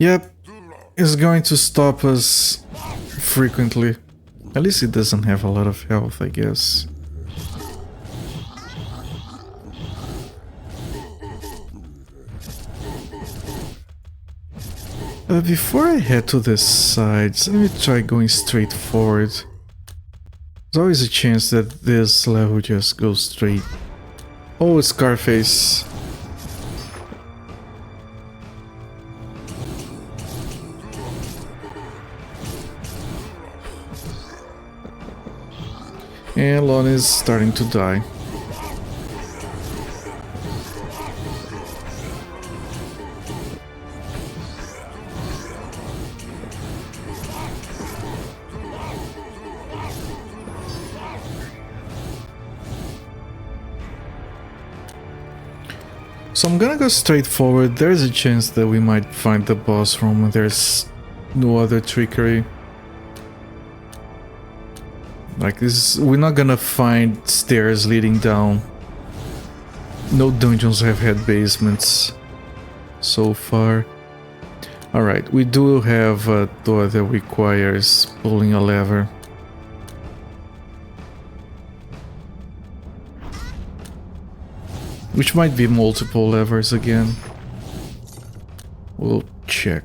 Yep, it's going to stop us frequently. At least it doesn't have a lot of health, I guess. Before I head to the sides, let me try going straight forward. There's always a chance that this level just goes straight. Oh, Scarface. And Lon is starting to die. So I'm gonna go straight forward. There's a chance that we might find the boss room when there's no other trickery. Like this, we're not gonna find stairs leading down. No dungeons have had basements so far. Alright, we do have a door that requires pulling a lever. Which might be multiple levers again. We'll check.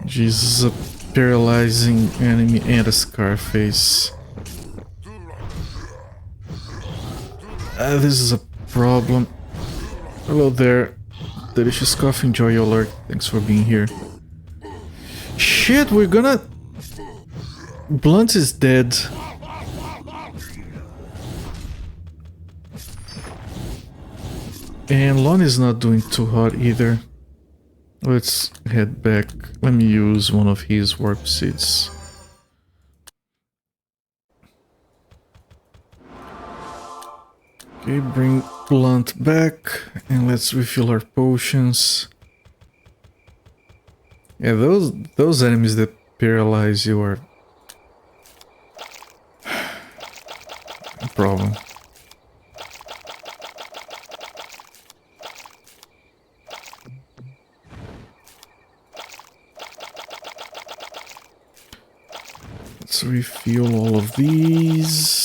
Jesus, a paralyzing enemy and a scar face. This is a problem. Hello there. Delicious coffee, enjoy your alert. Thanks for being here. Shit, we're gonna... Blunt is dead. And Lon is not doing too hot either. Let's head back. Let me use one of his warp seeds. Okay, bring Blunt back and let's refill our potions. Yeah, those enemies that paralyze you are a problem. Let's refill all of these.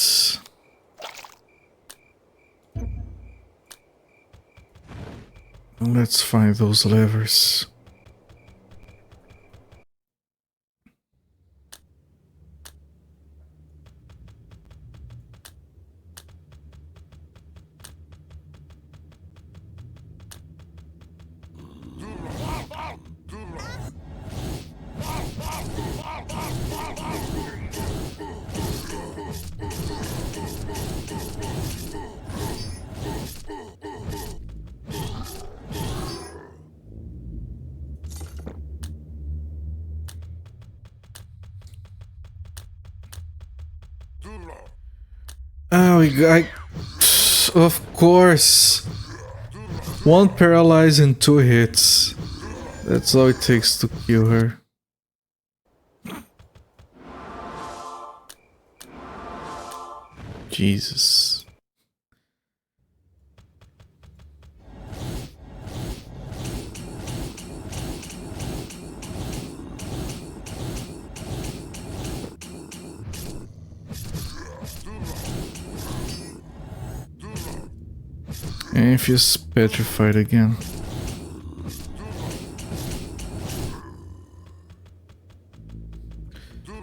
Let's find those levers. Oh, we got... Of course! One paralyze and 2 hits. That's all it takes to kill her. Jesus. And if he's petrified again.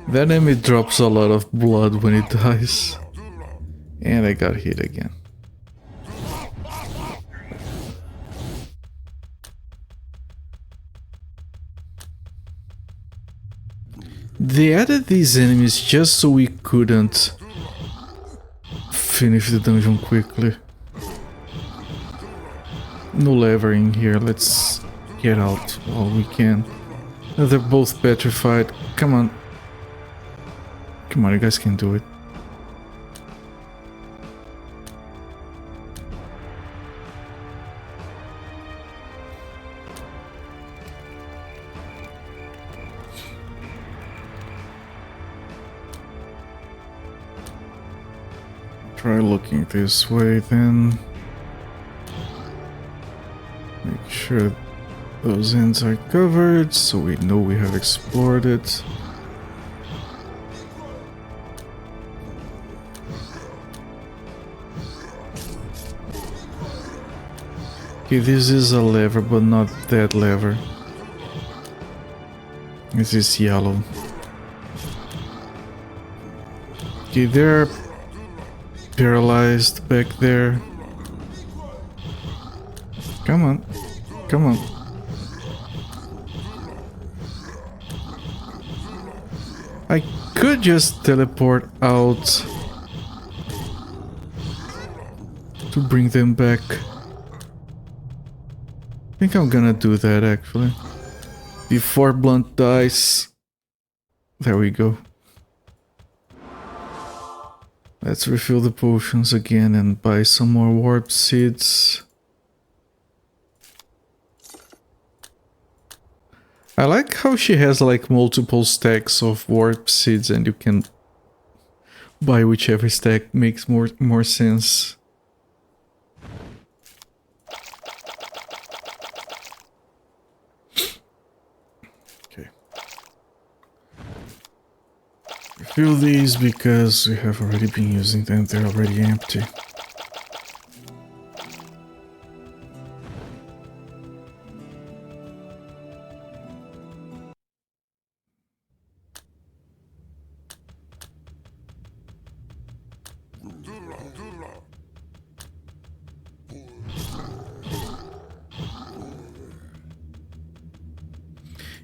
That enemy drops a lot of blood when it dies. And I got hit again. They added these enemies just so we couldn't finish the dungeon quickly. No lever in here, let's get out while we can. They're both petrified. Come on. Come on, you guys can do it. Try looking this way then. Make sure those ends are covered so we know we have explored it. Okay, this is a lever, but not that lever. This is yellow. Okay, they're paralyzed back there. Come on. Come on. I could just teleport out to bring them back. I think I'm gonna do that actually. Before Blunt dies. There we go. Let's refill the potions again and buy some more warp seeds. I like how she has like multiple stacks of warp seeds and you can buy whichever stack makes more sense. Okay. Refill these because we have already been using them, they're already empty.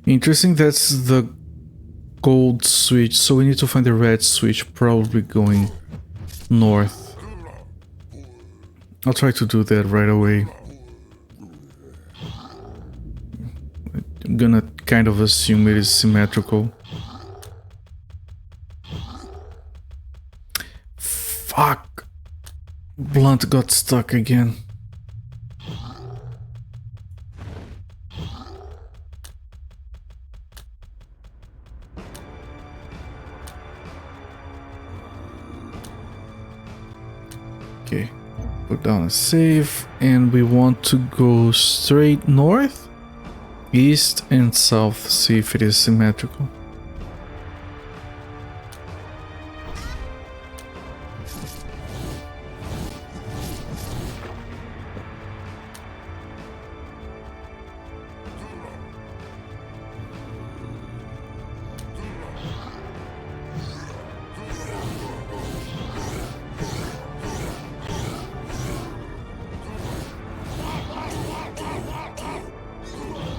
Interesting, that's the gold switch, so we need to find the red switch, probably going north. I'll try to do that right away. I'm gonna kind of assume it is symmetrical. Fuck! Blunt got stuck again. Okay, put down a save, and we want to go straight north, east and south, see if it is symmetrical.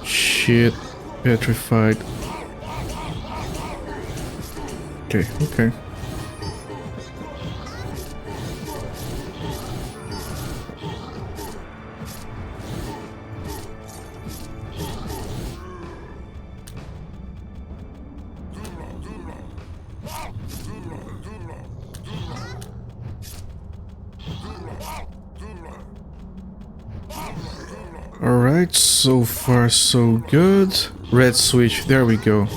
Shit, petrified. Okay, okay. Alright, so far so good. Red switch, there we go.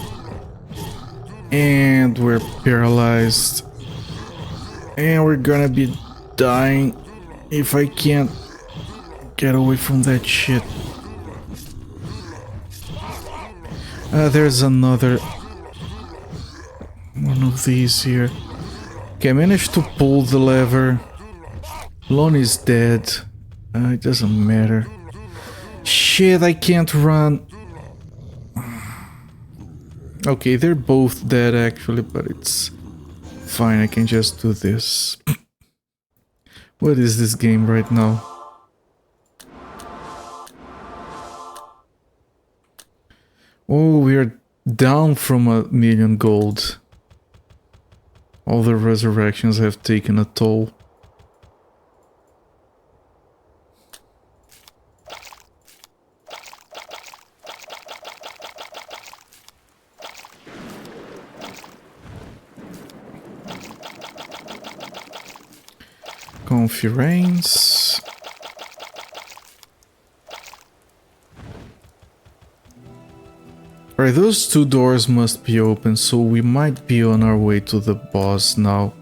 And we're paralyzed. And we're gonna be dying if I can't get away from that shit. There's another one of these here. Okay, I managed to pull the lever. Lon is dead. It doesn't matter. Shit, I can't run. Okay, they're both dead actually, but it's fine, I can just do this. What is this game right now? Oh, we're down from 1,000,000 gold. All the resurrections have taken a toll. Comfy rains. Alright, those two doors must be open, so we might be on our way to the boss now.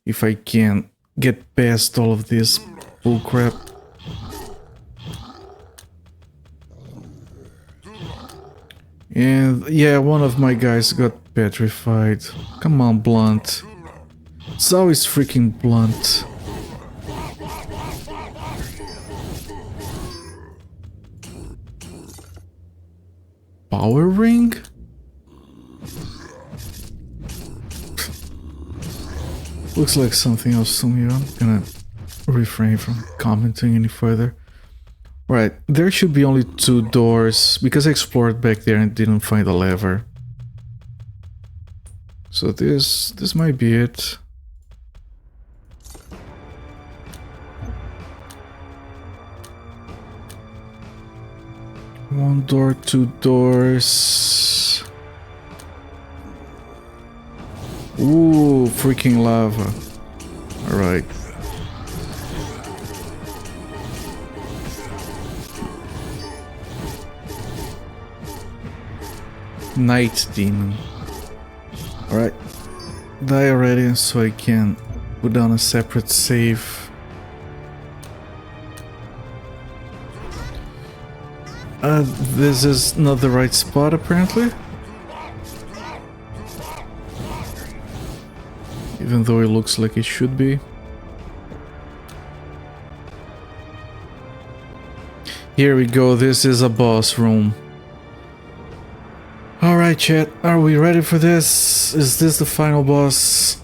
If I can get past all of this bullcrap. And yeah, one of my guys got petrified. Come on, Blunt. It's always freaking Blunt. Power ring? Looks like something else to me. I'm gonna refrain from commenting any further. Right, there should be only 2 doors, because I explored back there and didn't find a lever. So this might be it. One door, 2 doors. Ooh, freaking lava. Alright. Night Demon. Alright. Die already so I can put down a separate save. This is not the right spot apparently. Even though it looks like it should be. Here we go, this is a boss room. Alright chat, are we ready for this? Is this the final boss?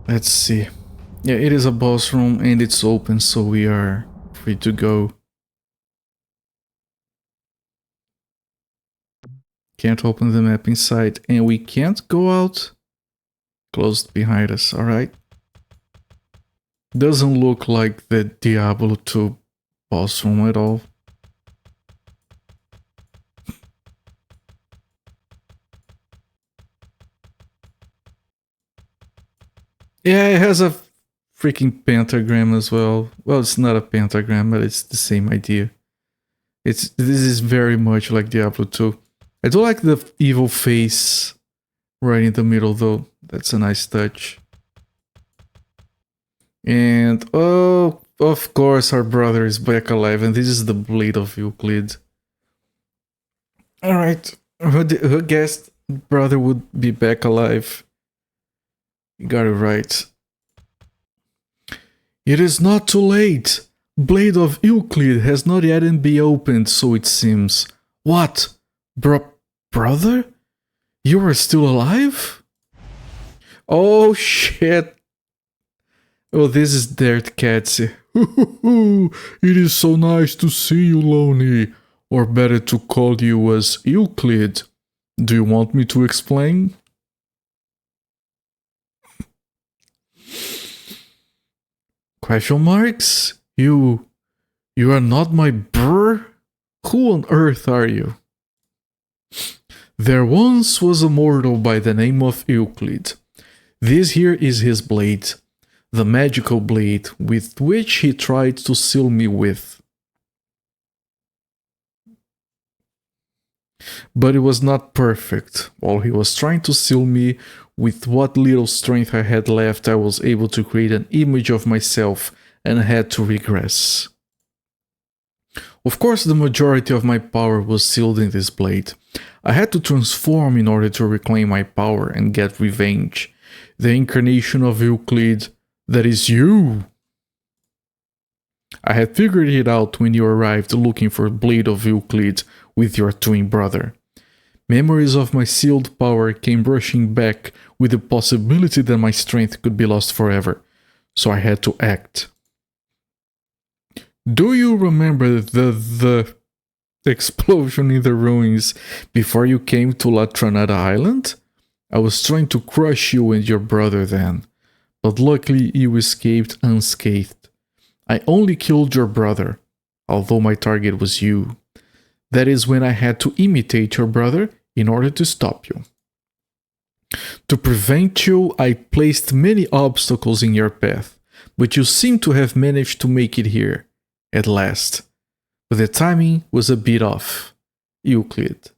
Let's see. Yeah, it is a boss room and it's open, so we are free to go. Can't open the map inside and we can't go out. Closed behind us, alright. Doesn't look like the Diablo 2 boss room at all. Yeah, it has a freaking pentagram as well. Well, it's not a pentagram, but it's the same idea. This is very much like Diablo 2. I do like the evil face right in the middle though. That's a nice touch. And oh, of course our brother is back alive, and this is the Blade of Euclid. Alright, who guessed brother would be back alive? You got it right. It is not too late. Blade of Euclid has not yet been opened, so it seems. What? Brother? You are still alive? Oh shit. Oh, this is Dirt Catsy. It is so nice to see you, Loney. Or better to call you as Euclid. Do you want me to explain? Question marks? You are not my brr? Who on earth are you? There once was a mortal by the name of Euclid. This here is his blade. The magical blade with which he tried to seal me with. But it was not perfect. While he was trying to seal me, with what little strength I had left, I was able to create an image of myself and had to regress. Of course, the majority of my power was sealed in this blade. I had to transform in order to reclaim my power and get revenge. The incarnation of Euclid, that is you. I had figured it out when you arrived looking for Blade of Euclid with your twin brother. Memories of my sealed power came rushing back with the possibility that my strength could be lost forever, so I had to act. Do you remember the explosion in the ruins before you came to La Tranada Island? I was trying to crush you and your brother then, but luckily you escaped unscathed. I only killed your brother, although my target was you. That is when I had to imitate your brother in order to stop you. To prevent you, I placed many obstacles in your path, but you seem to have managed to make it here, at last. But the timing was a bit off. Euclid.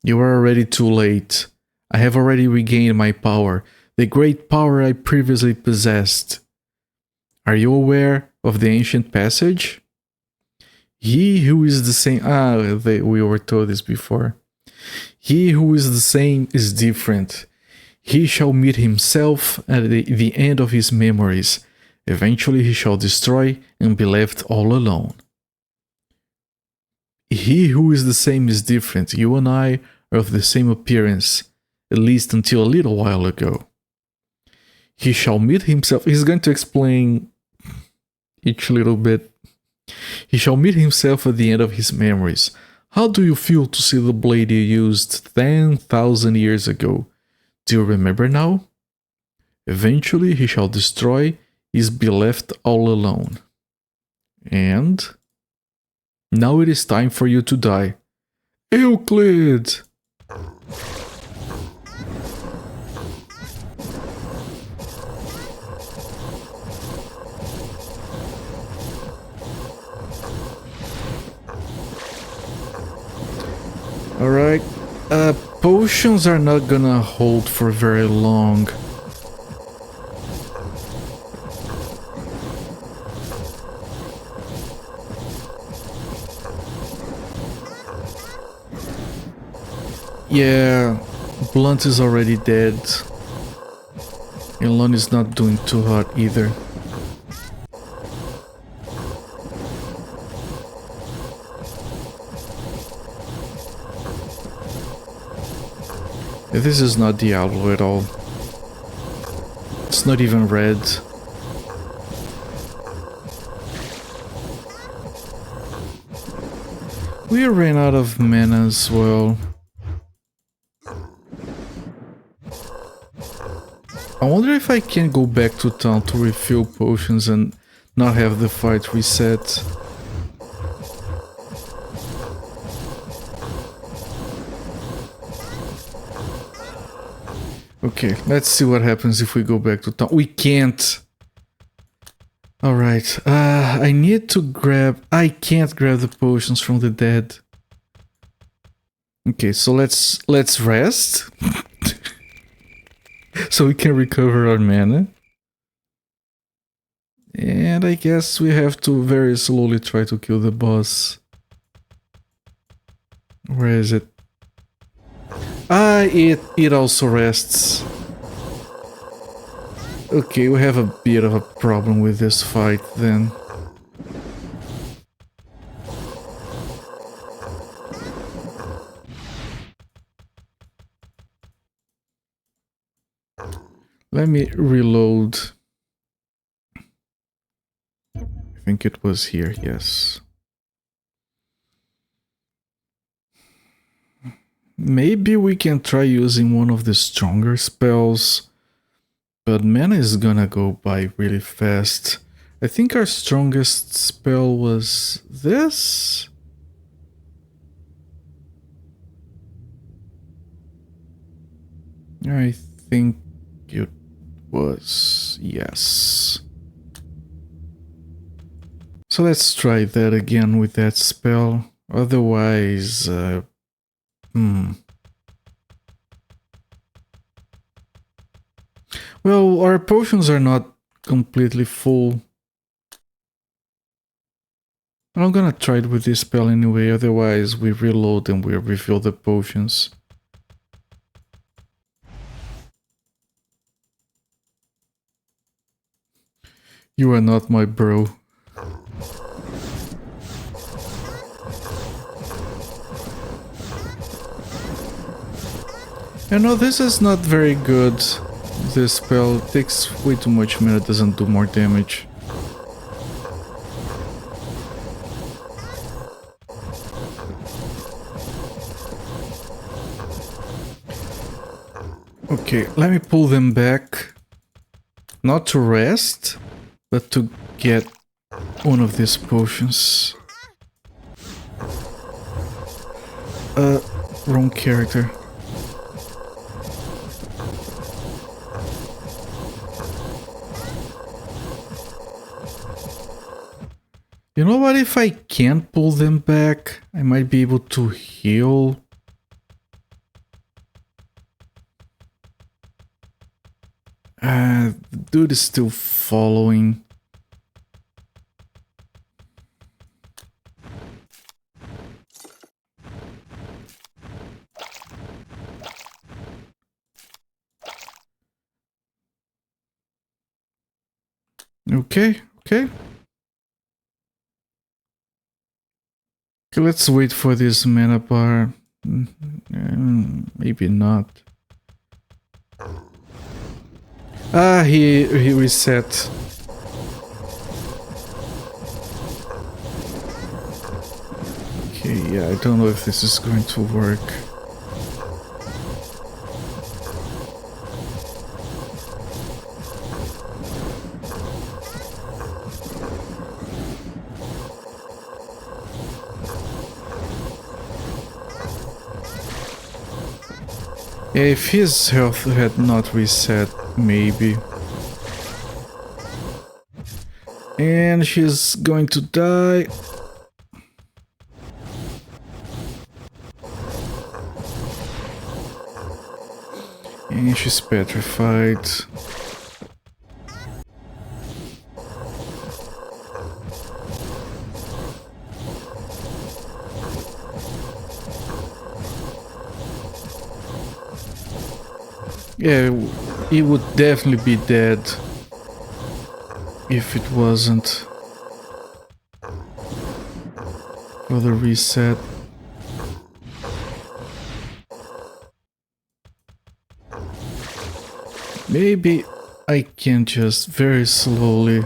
You are already too late. I have already regained my power, the great power I previously possessed. Are you aware of the ancient passage? He who is the same... we were told this before. He who is the same is different. He shall meet himself at the end of his memories. Eventually he shall destroy and be left all alone. He who is the same is different. You and I are of the same appearance, at least until a little while ago. He shall meet himself. He's going to explain each little bit. He shall meet himself at the end of his memories. How do you feel to see the blade you used 10,000 years ago? Do you remember now? Eventually he shall destroy, is be left all alone. And now it is time for you to die. Euclid! Alright, potions are not gonna hold for very long. Yeah, Blunt is already dead. Elon is not doing too hot either. This is not Diablo at all. It's not even red. We ran out of mana as well. I wonder if I can go back to town to refill potions and not have the fight reset. Okay, let's see what happens if we go back to town. We can't. Alright, I need to grab... I can't grab the potions from the dead. Okay, so let's rest. So we can recover our mana. And I guess we have to very slowly try to kill the boss. Where is it? Ah, it also rests. Okay, we have a bit of a problem with this fight then. Let me reload. I think it was here, yes. Maybe we can try using one of the stronger spells, but mana is gonna go by really fast. I think our strongest spell was this? I think it was, yes. So let's try that again with that spell. Otherwise, well, our potions are not completely full. I'm gonna try it with this spell anyway, otherwise we reload and we refill the potions. You are not my bro. You know, this is not very good. This spell takes way too much mana, doesn't do more damage. Okay, let me pull them back. Not to rest, but to get one of these potions. Wrong character. You know what, if I can't pull them back, I might be able to heal. The dude is still following. Okay, okay. Okay, let's wait for this mana bar. Maybe not. Ah, he reset. Okay, yeah, I don't know if this is going to work. Yeah, if his health had not reset, maybe. And she's going to die. And she's petrified. Yeah, he would definitely be dead if it wasn't for the reset. Maybe I can just very slowly.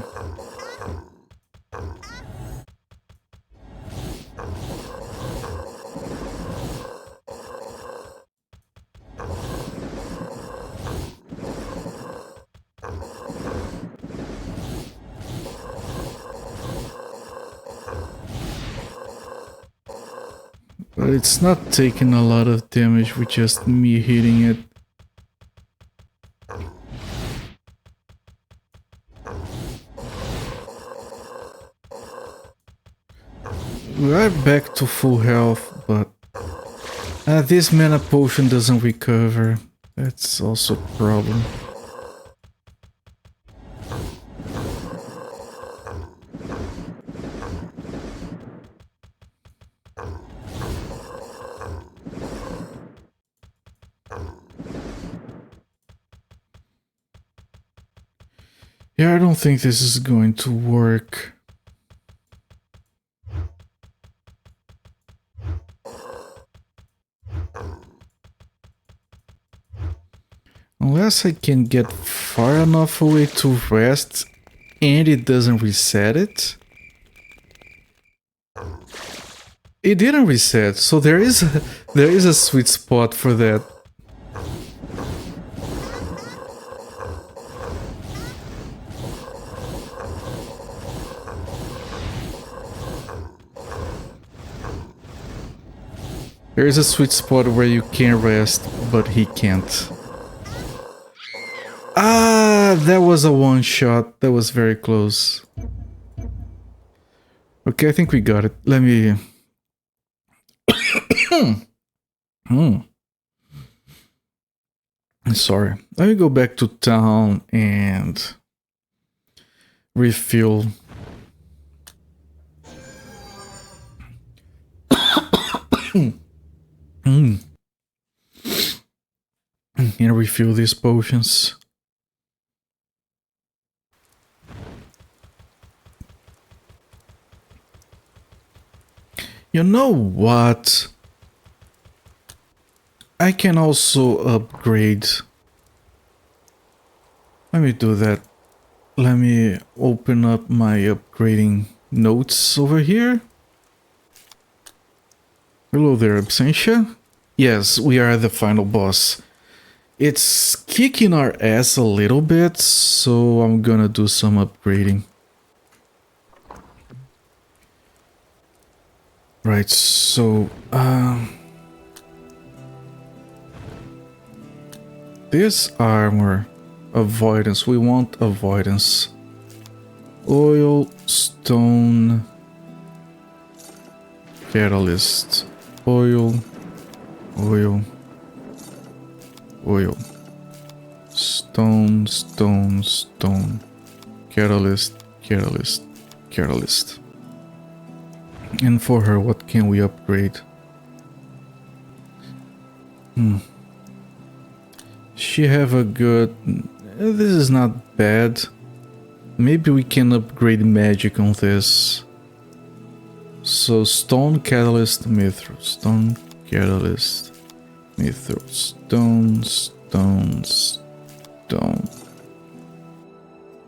But it's not taking a lot of damage with just me hitting it. We are back to full health, but this mana potion doesn't recover. That's also a problem. Yeah, I don't think this is going to work. Unless I can get far enough away to rest and it doesn't reset it. It didn't reset, so there is a sweet spot for that. There is a sweet spot where you can rest, but he can't. Ah, that was a one shot. That was very close. Okay, I think we got it. Let me... Sorry. Let me go back to town and refill. And refill these potions. You know what? I can also upgrade. Let me do that. Let me open up my upgrading notes over here. Hello there, Absentia. Yes, we are the final boss. It's kicking our ass a little bit, so I'm gonna do some upgrading. Right, so this armor, avoidance, we want avoidance. Oil, stone, catalyst, oil, oil, oil, stone, stone, stone, catalyst, catalyst, catalyst. And for her, what can we upgrade? She have a good... This is not bad. Maybe we can upgrade magic on this. So stone catalyst mithril, stone catalyst mithril, stone, stone, stone.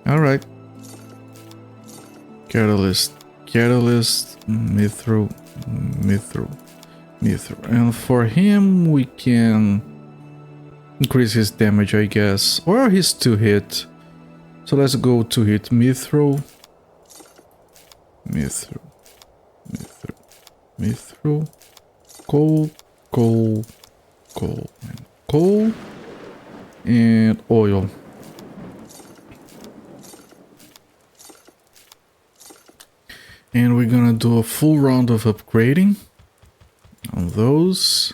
All right. Catalyst, catalyst, mithril, mithril, mithril. And for him, we can increase his damage, I guess, or his 2-hit. So let's go 2-hit mithril, mithril, mithril, mithril, coal, coal, coal, and coal, and oil. And we're gonna do a full round of upgrading on those.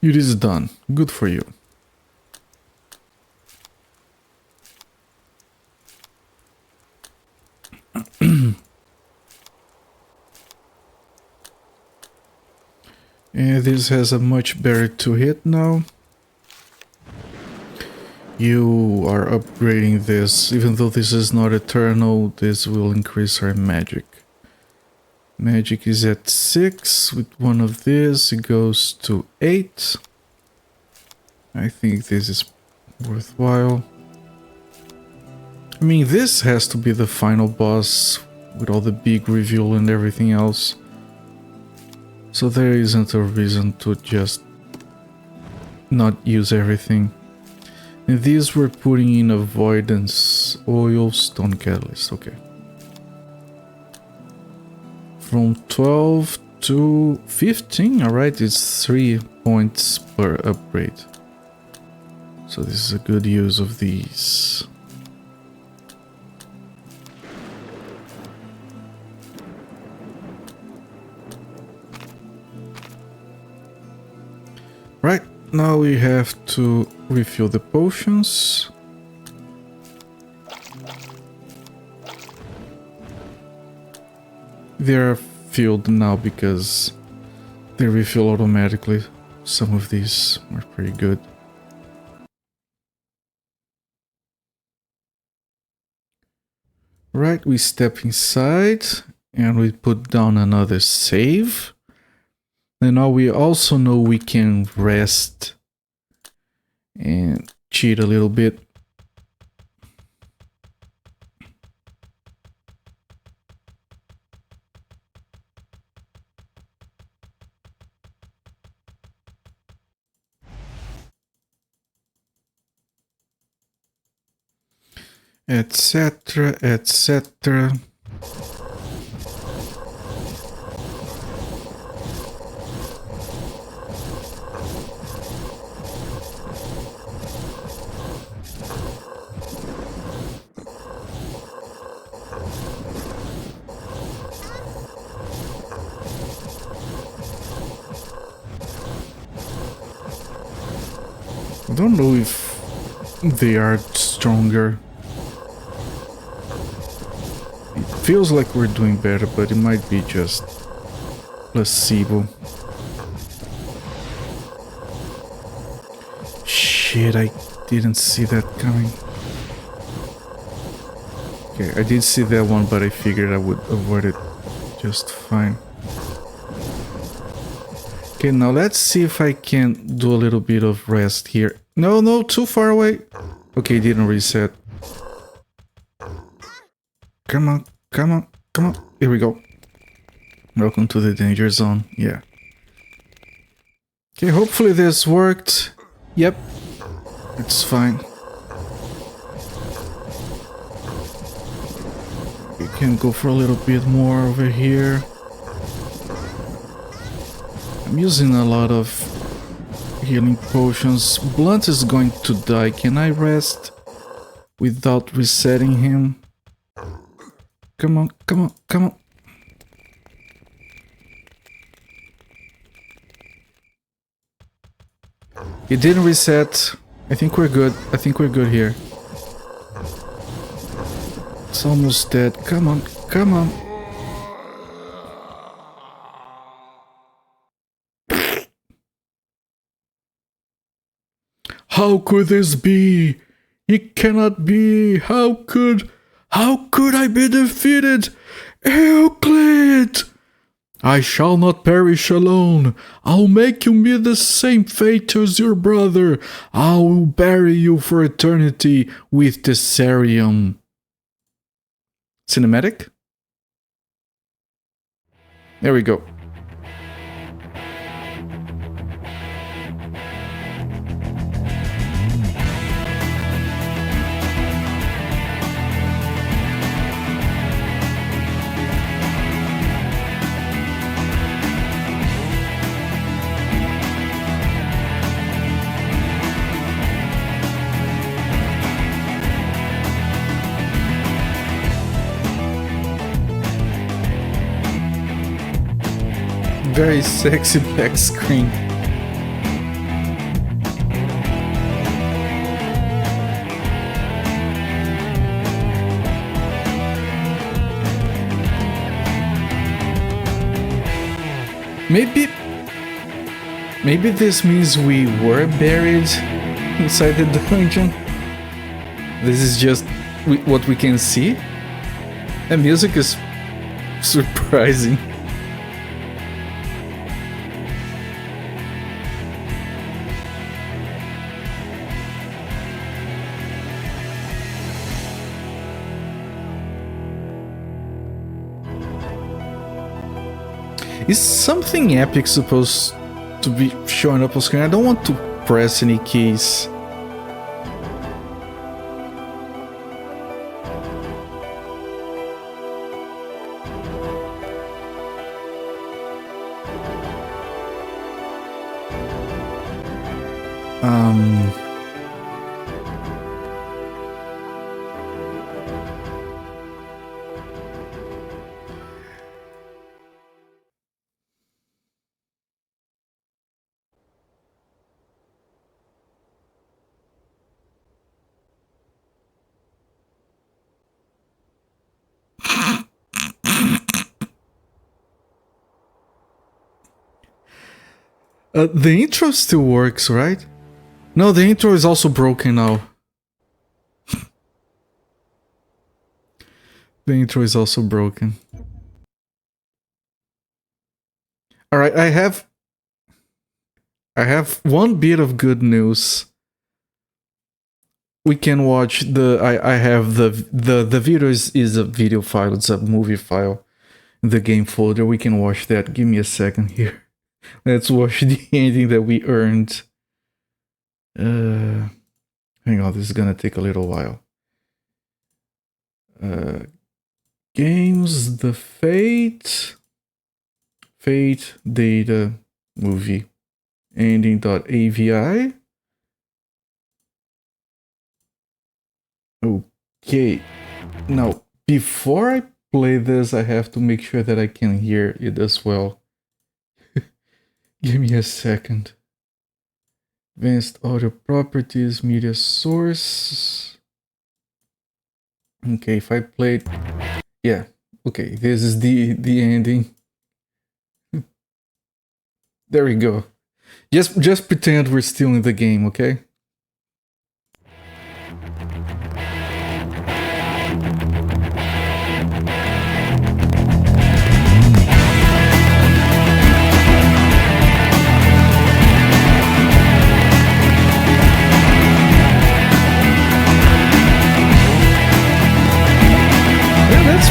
It is done. Good for you. And this has a much better 2-hit now. You are upgrading this. Even though this is not eternal, this will increase our magic. Magic is at 6. With one of these, it goes to 8. I think this is worthwhile. I mean, this has to be the final boss with all the big reveal and everything else. So there isn't a reason to just not use everything. And these we're putting in avoidance, oil, stone catalyst, okay. From 12 to 15, alright, it's 3 points per upgrade. So this is a good use of these. Right, now we have to refill the potions. They're filled now because they refill automatically. Some of these are pretty good. Right, we step inside and we put down another save. And now we also know we can rest and cheat a little bit. Etc, etc. I don't know if they are stronger. It feels like we're doing better, but it might be just placebo. Shit, I didn't see that coming. Okay, I did see that one, but I figured I would avoid it just fine. Okay, now let's see if I can do a little bit of rest here. No, no, too far away. Okay, didn't reset. Come on, come on, come on. Here we go. Welcome to the danger zone. Yeah. Okay, hopefully this worked. Yep. It's fine. We can go for a little bit more over here. I'm using a lot of healing potions. Blunt is going to die. Can I rest without resetting him? Come on, come on, come on. It didn't reset. I think we're good. I think we're good here. It's almost dead. Come on, come on. How could this be? It cannot be. How could I be defeated? Euclid! I shall not perish alone. I'll make you meet the same fate as your brother. I will bury you for eternity with Tessarium. Cinematic? There we go. Very sexy back screen. Maybe this means we were buried inside the dungeon. This is just what we can see. The music is surprising. Is something epic supposed to be showing up on screen? I don't want to press any keys. The intro still works, right? No, the intro is also broken now. The intro is also broken. Alright, I have one bit of good news. We can watch I have the video is a video file, it's a movie file in the game folder. We can watch that. Give me a second here. Let's watch the ending that we earned. Hang on, this is gonna take a little while. Games, the Fate data movie ending.avi. Okay, now before I play this, I have to make sure that I can hear it as well. Give me a second. Advanced audio properties, media source. Okay, if I played, yeah. Okay, this is the ending. There we go. Just pretend we're still in the game, okay?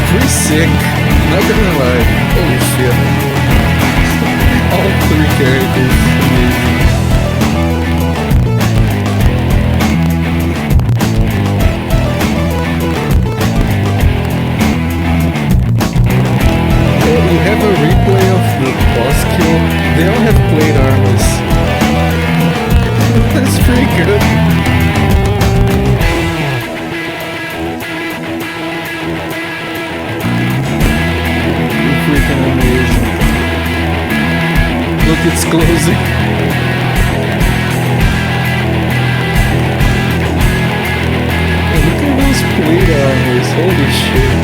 Pretty sick, not gonna lie. Holy shit. All three characters, amazing. We have a replay of the boss kill. They all have plate armors. That's pretty good. Freaking amazing. Look, it's closing. Look at those plate armors, holy shit.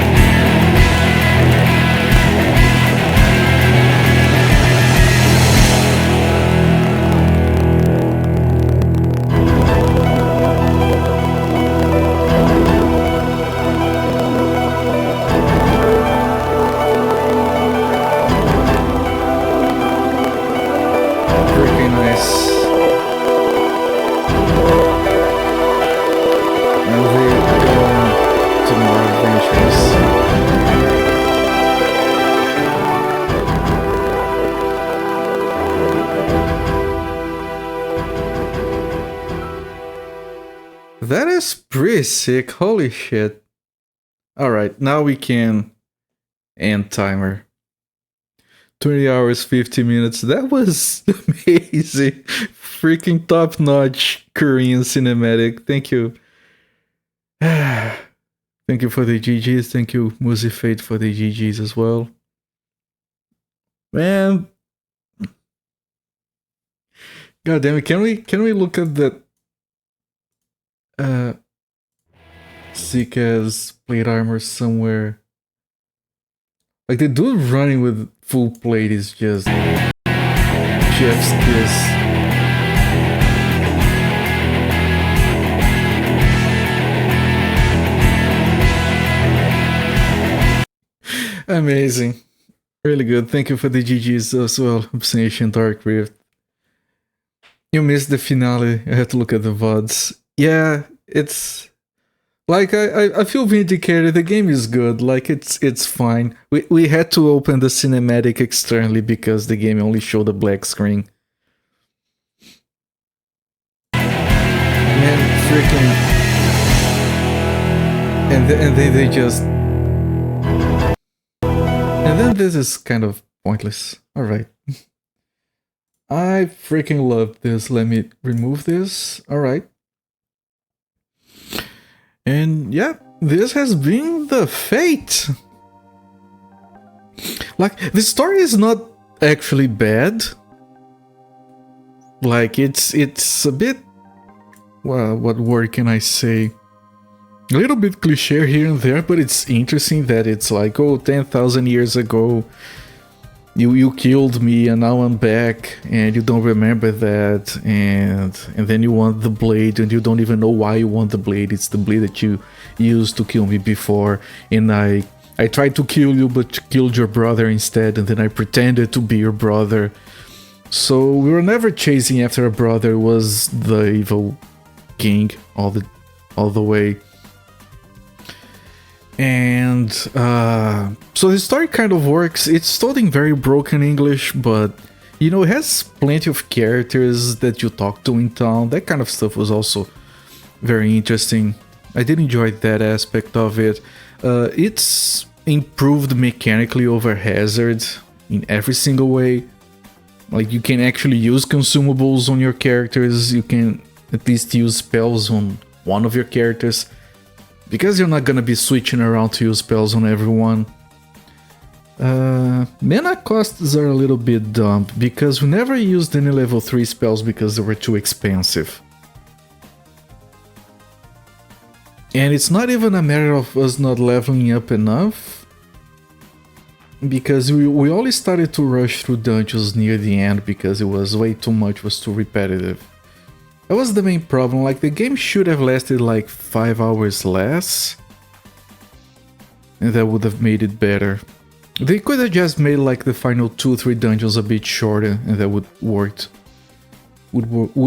that is pretty sick. Holy shit. Alright, now we can end timer. 20 hours, 50 minutes. That was amazing. Freaking top-notch Korean cinematic. Thank you. Thank you for the GGs. Thank you, Musifate, for the GGs as well. Man. God damn it. Can we look at that sick as plate armor somewhere? Like the dude running with full plate is just chef's kiss. Amazing. Really good. Thank you for the GGs as well. Obsession, Dark Rift. You missed the finale. I had to look at the VODs. Yeah, it's like I feel vindicated. The game is good. Like it's fine. We had to open the cinematic externally because the game only showed a black screen. Man, freaking. And then they just. And then this is kind of pointless. Alright. I freaking love this. Let me remove this. Alright. And yeah, this has been the fate. Like, the story is not actually bad. Like, it's a bit... Well, what word can I say? A little bit cliche here and there, but it's interesting that it's like, oh, 10,000 years ago, you killed me and now I'm back and you don't remember that, and then you want the blade and you don't even know why you want the blade. It's the blade that you used to kill me before, and I tried to kill you but killed your brother instead, and then I pretended to be your brother. So we were never chasing after a brother. It was the evil king all the way. And so the story kind of works. It's told in very broken English, but you know, it has plenty of characters that you talk to in town. That kind of stuff was also very interesting. I did enjoy that aspect of it. It's improved mechanically over Hazard in every single way. Like, you can actually use consumables on your characters. You can at least use spells on one of your characters, because you're not gonna be switching around to use spells on everyone. Mana costs are a little bit dumb, because we never used any level 3 spells because they were too expensive. And it's not even a matter of us not leveling up enough, because we only started to rush through dungeons near the end because it was way too much, was too repetitive. That was the main problem. Like, the game should have lasted like 5 hours less, and that would have made it better. They could have just made like the final 2-3 dungeons a bit shorter, and that would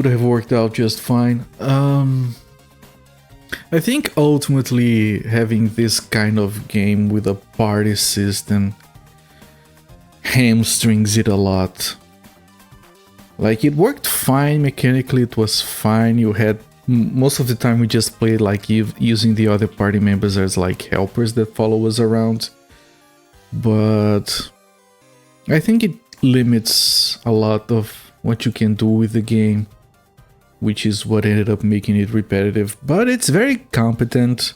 have worked out just fine. I think ultimately having this kind of game with a party system hamstrings it a lot. Like, it worked fine mechanically, it was fine. You had most of the time we just played like using the other party members as like helpers that follow us around. But I think it limits a lot of what you can do with the game, which is what ended up making it repetitive. But it's very competent.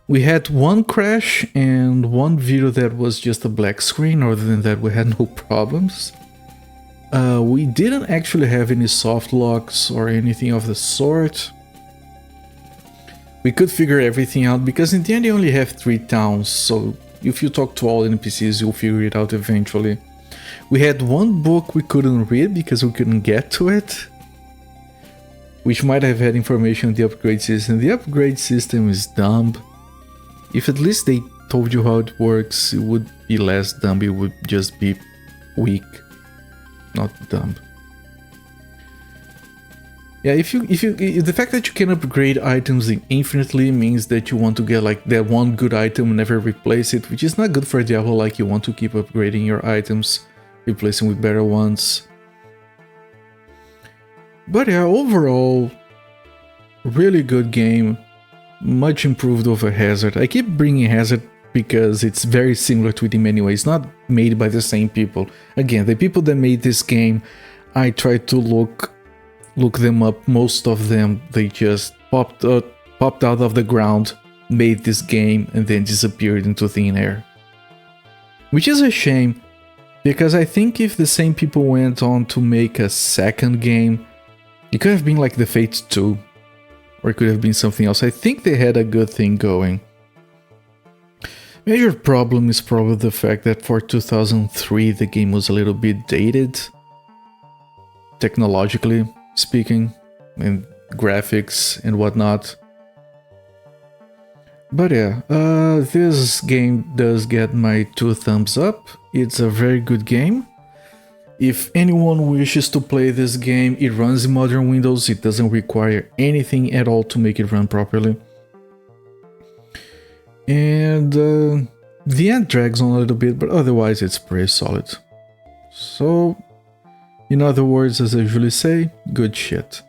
We had one crash and one video that was just a black screen. Other than that, we had no problems. We didn't actually have any soft locks or anything of the sort. We could figure everything out, because in the end you only have 3 towns, so if you talk to all NPCs you'll figure it out eventually. We had one book we couldn't read because we couldn't get to it, which might have had information on the upgrade system. The upgrade system is dumb. If at least they told you how it works, it would be less dumb, it would just be weak. Not dumb. Yeah, if the fact that you can upgrade items infinitely means that you want to get like that one good item and never replace it, which is not good for Diablo. Like, you want to keep upgrading your items, replacing with better ones. But yeah, overall, Really good game, much improved over Hazard. I keep bringing Hazard because it's very similar to it in many ways, not made by the same people. Again, the people that made this game, I tried to look them up. Most of them, they just popped out of the ground, made this game, and then disappeared into thin air. Which is a shame, because I think if the same people went on to make a second game, it could have been like the Fate 2, or it could have been something else. I think they had a good thing going. Major problem is probably the fact that for 2003 the game was a little bit dated, technologically speaking, and graphics and whatnot. But yeah, this game does get my 2 thumbs up. It's a very good game. If anyone wishes to play this game, it runs in modern Windows. It doesn't require anything at all to make it run properly. And the end drags on a little bit, but otherwise it's pretty solid. So, in other words, as I usually say, good shit.